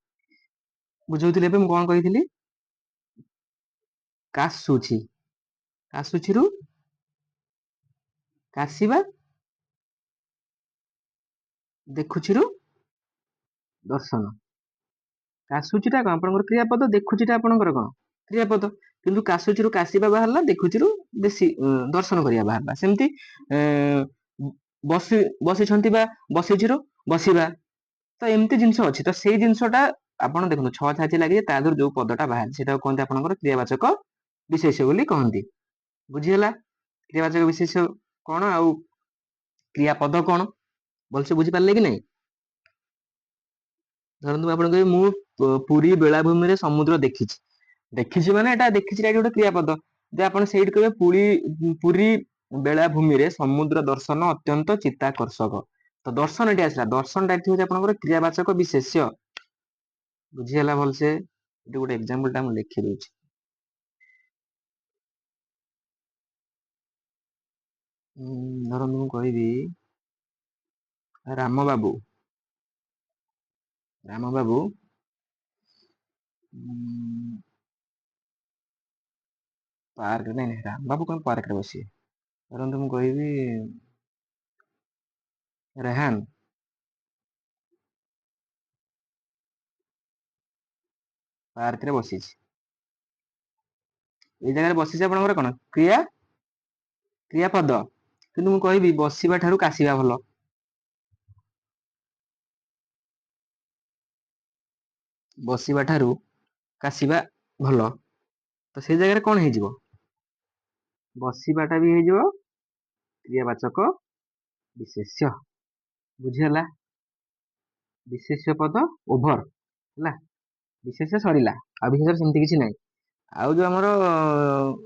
ବୁଝଉଥିଲି ଏବେ ମୁଁ କଣ କହିଥିଲି, କାଶୁଛି, କାଶୁଛିରୁ କାଶିବା, ଦେଖୁଛିରୁ ଦର୍ଶନ। କାଶୁଚିଟା କଣ ଆପଣଙ୍କର କ୍ରିୟାପଦ, ଦେଖୁଚିଟା ଆପଣଙ୍କର କଣ କ୍ରିୟାପଦ, କିନ୍ତୁ କାଶୁଚିରୁ କାଶିବା ବାହାରିଲା, ଦେଖୁଚିରୁ ବେଶୀ ଦର୍ଶନ କରିବା ବାହାରିଲା। ସେମିତି ବସିଛନ୍ତି ବା ବସିଚିରୁ ବସିବା, ତ ଏମିତି ଜିନିଷ ଅଛି। ତ ସେଇ ଜିନିଷଟା ଆପଣ ଦେଖନ୍ତୁ, ଛଅ ଛାଚି ଲାଗିଛି ତା ଦେହରୁ ଯୋଉ ପଦଟା ବାହାରେ ସେଇଟାକୁ କହନ୍ତି ଆପଣଙ୍କର କ୍ରିୟାବାଚକ ବିଶେଷ୍ୟ ବୋଲି କହନ୍ତି। ବୁଝିହେଲା କ୍ରିୟାବାଚକ ବିଶେଷ୍ୟ କଣ ଆଉ କ୍ରିୟାପଦ କଣ, ଭଲସେ ବୁଝିପାରିଲେ କି ନାଇଁ? ଧରନ୍ତୁ ଆପଣ କହିବେ ମୁଁ ପୁରୀ ବେଳାଭୂମିରେ ସମୁଦ୍ର ଦେଖିଛି, ଦେଖିଛି ମାନେ ଏଟା ଦେଖିଛି ଟା ଗୋଟେ କ୍ରିୟାପଦ, ଯେ ଆପଣ ସେଇଠି କହିବେ ପୁରୀ ବେଳାଭୂମିରେ ସମୁଦ୍ର ଦର୍ଶନ ଅତ୍ୟନ୍ତ ଚିତ୍ତାକର୍ଷକ, ତ ଦର୍ଶନ ଏଠି ଆସିଲା, ଦର୍ଶନଟା ଏଠି ହଉଛି ଆପଣଙ୍କର କ୍ରିୟାବାଚକ ବିଶେଷ୍ୟ। ବୁଝିହେଲା ଭଲସେ, ଏଠି ଗୋଟେ ଏକ୍ସାମ୍ପଲ ଟା ମୁଁ ଲେଖି ଦଉଛି। ଧରନ୍ତୁ ମୁଁ କହିବି ରାମ ବାବୁ, ରାମ ବାବୁ ପାର୍କ, ନାଇଁ ରାମ ବାବୁ କଣ ପାର୍କରେ ବସିବେ, ଧରନ୍ତୁ ମୁଁ କହିବି ରେହାନ ପାର୍କରେ ବସିଛି, ଏଇ ଜାଗାରେ ବସିଛି ଆପଣଙ୍କର କଣ କ୍ରିୟାପଦ, କିନ୍ତୁ ମୁଁ କହିବି ବସିବା ଠାରୁ କାଶିବା ଭଲ, ବସିବା ଠାରୁ କାଶିବା ଭଲ, ତ ସେଇ ଜାଗାରେ କଣ ହେଇଯିବ, ବସିବାଟା ବି ହେଇଯିବ କ୍ରିୟାବାଚକ ବିଶେଷ୍ୟ। ବୁଝିହେଲା, ବିଶେଷ୍ୟ ପଦ ଓଭର ହେଲା, ବିଶେଷ୍ୟ ସରିଲା, ଆଉ ବିଶେଷ୍ୟ ସେମିତି କିଛି ନାହିଁ। ଆଉ ଯୋଉ ଆମର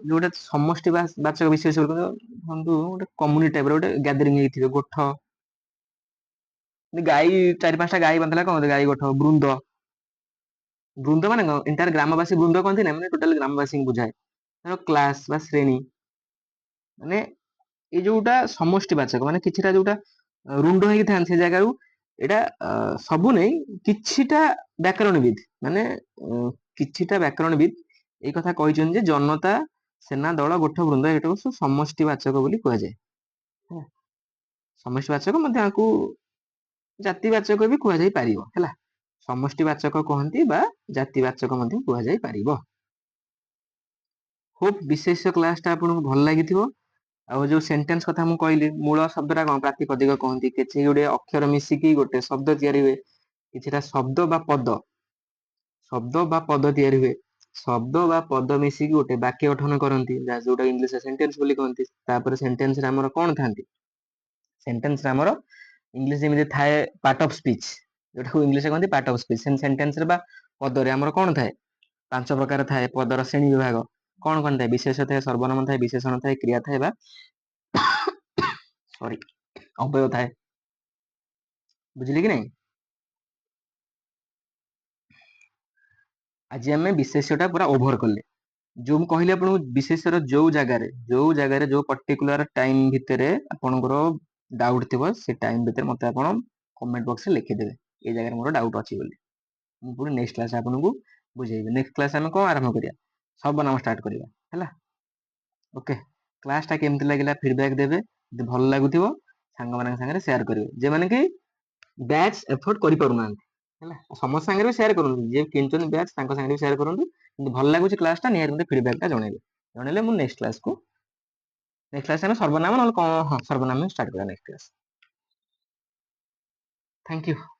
ଯୋଉଟା ସମଷ୍ଟି ବାଚକ ବିଶେଷ୍ୟ, ଧରନ୍ତୁ ଗୋଟେ କମ୍ୟୁନିଟି ଟାଇପର ଗୋଟେ ଗ୍ୟାଦରିଂ ହେଇଥିବେ, ଗୋଠ, ଗାଈ ଚାରି ପାଞ୍ଚଟା ଗାଈ ବାନ୍ଧିଲା କଣ ଗାଈ ଗୋଠ, ବୃନ୍ଦ, ବୃନ୍ଦ ମାନେ କଣ ଏଣ୍ଟାୟାର ଗ୍ରାମବାସୀ ବୃନ୍ଦ କହନ୍ତି ନା, ମାନେ ଟୋଟାଲ ଗ୍ରାମବାସୀଙ୍କୁ ବୁଝାଏ। କ୍ଲାସ ବା ଶ୍ରେଣୀ, ମାନେ ଏଇ ଯୋଉଟା ସମଷ୍ଟି ବାଚକ, ମାନେ କିଛିଟା ଯୋଉଟା ରୁଣ୍ଡ ହେଇକି ଥାନ୍ତି ସେ ଜାଗାରୁ, ଏଇଟା ସବୁ ନେଇ କିଛିଟା ବ୍ୟାକରଣ ବିଧ, ମାନେ କିଛିଟା ବ୍ୟାକରଣ ବିଧ ଏଇ କଥା କହିଛନ୍ତି ଯେ ଜନତା, ସେନା ଦଳ, ଗୋଠ, ବୃନ୍ଦ ଏଇଟାକୁ ସବୁ ସମଷ୍ଟି ବାଚକ ବୋଲି କୁହାଯାଏ। ସମଷ୍ଟି ବାଚକ ମଧ୍ୟ ଆକୁ ଜାତି ବାଚକ ବି କୁହାଯାଇ ପାରିବ ହେଲା, ସମଷ୍ଟି ବାଚକ କହନ୍ତି ବା ଜାତି ବାଚକ ମଧ୍ୟ କୁହାଯାଇ ପାରିବ। ହୋପ ବିଶେଷ୍ୟ କ୍ଲାସ ଟା ଆପଣଙ୍କୁ ଭଲ ଲାଗିଥିବ। ଆଉ ଯୋଉ ସେଣ୍ଟେନ୍ସ କଥା ମୁଁ କହିଲି, ମୂଳ ଶବ୍ଦଟା କଣ ପ୍ରାତିପଦିକ କହନ୍ତି, କିଛି ଗୋଟେ ଅକ୍ଷର ମିଶିକି ଗୋଟେ ଶବ୍ଦ ତିଆରି ହୁଏ, କିଛିଟା ଶବ୍ଦ ବା ପଦ, ଶବ୍ଦ ବା ପଦ ତିଆରି ହୁଏ, ଶବ୍ଦ ବା ପଦ ମିଶିକି ଗୋଟେ ବାକ୍ୟ ଗଠନ କରନ୍ତି, ଯୋଉଟା ଇଂଲିଶରେ ସେଣ୍ଟେନ୍ସ ବୋଲି କହନ୍ତି। ତାପରେ ସେଣ୍ଟେନ୍ସରେ ଆମର କଣ ଥାନ୍ତି, ସେଣ୍ଟେନ୍ସରେ ଆମର ଇଂଲିଶ ଯେମିତି ଥାଏ ପାର୍ଟ ଅଫ ସ୍ପିଚ, ଯୋଉଟାକୁ ଇଂଲିଶରେ କହନ୍ତି ପାର୍ଟ ଅଫ ସ୍ପିଚ, ସେମିତି ସେଣ୍ଟେନ୍ସରେ ବା ପଦରେ ଆମର କଣ ଥାଏ, ପାଞ୍ଚ ପ୍ରକାର ଥାଏ ପଦର ଶ୍ରେଣୀ ବିଭାଗ, କଣ କଣ ଥାଏ, ବିଶେଷ୍ୟ ଥାଏ, ସର୍ବନାମ ଥାଏ, ବିଶେଷଣ ଥାଏ, କ୍ରିୟା ଥାଏ ବା ସରି ଅବୟବ ଥାଏ। ବୁଝିଲେ କି ନାଇଁ? ଆଜି ଆମେ ବିଶେଷ୍ୟ ଟା ପୁରା ଓଭର କଲେ। ଯୋଉ ମୁଁ କହିଲି ଆପଣଙ୍କୁ ବିଶେଷ୍ୟର ଯୋଉ ଜାଗାରେ ଯୋଉ ପର୍ଟିକୁଲାର ଟାଇମ ଭିତରେ ଆପଣଙ୍କର ଡାଉଟ ଥିବ, ସେ ଟାଇମ ଭିତରେ ମତେ ଆପଣ କମେଣ୍ଟ ବକ୍ସରେ ଲେଖିଦେବେ, ଏଇ ଜାଗାରେ ମୋର ଡାଉଟ ଅଛି ବୋଲି। ମୁଁ ପୁଣି ନେକ୍ସଟ କ୍ଲାସ ଆପଣଙ୍କୁ ବୁଝେଇବି। ନେକ୍ସଟ କ୍ଲାସ ଆମେ କଣ ଆରମ୍ଭ କରିବା, ସର୍ବନାମ ଷ୍ଟାର୍ଟ କରିବା ହେଲା, ଓକେ। କ୍ଲାସଟା କେମିତି ଲାଗିଲା ଫିଡବ୍ୟାକ୍ ଦେବେ। ଯଦି ଭଲ ଲାଗୁଥିବ ସାଙ୍ଗମାନଙ୍କ ସାଙ୍ଗରେ ସେୟାର କରିବେ, ଯେଉଁମାନେ କି ବ୍ୟାଚ୍ ଏଫୋର୍ଟ କରିପାରୁନାହାନ୍ତି ହେଲା। ସମସ୍ତ ସାଙ୍ଗରେ ବି ସେୟାର କରନ୍ତୁ, ଯିଏ କିଣିଛନ୍ତି ବ୍ୟାଚ୍ ତାଙ୍କ ସାଙ୍ଗରେ ବି ସେୟାର କରନ୍ତୁ। କିନ୍ତୁ ଭଲ ଲାଗୁଛି କ୍ଲାସଟା ନିହାତି ମୋତେ ଫିଡବ୍ୟାକଟା ଜଣେଇବେ। ଜଣେଇଲେ ମୁଁ ନେକ୍ସଟ କ୍ଲାସ ଆମେ ସର୍ବନାମ ନହେଲେ କଣ, ହଁ ସର୍ବନାମ ଷ୍ଟାର୍ଟ କରିବା ନେକ୍ସଟ କ୍ଲାସ। Thank you.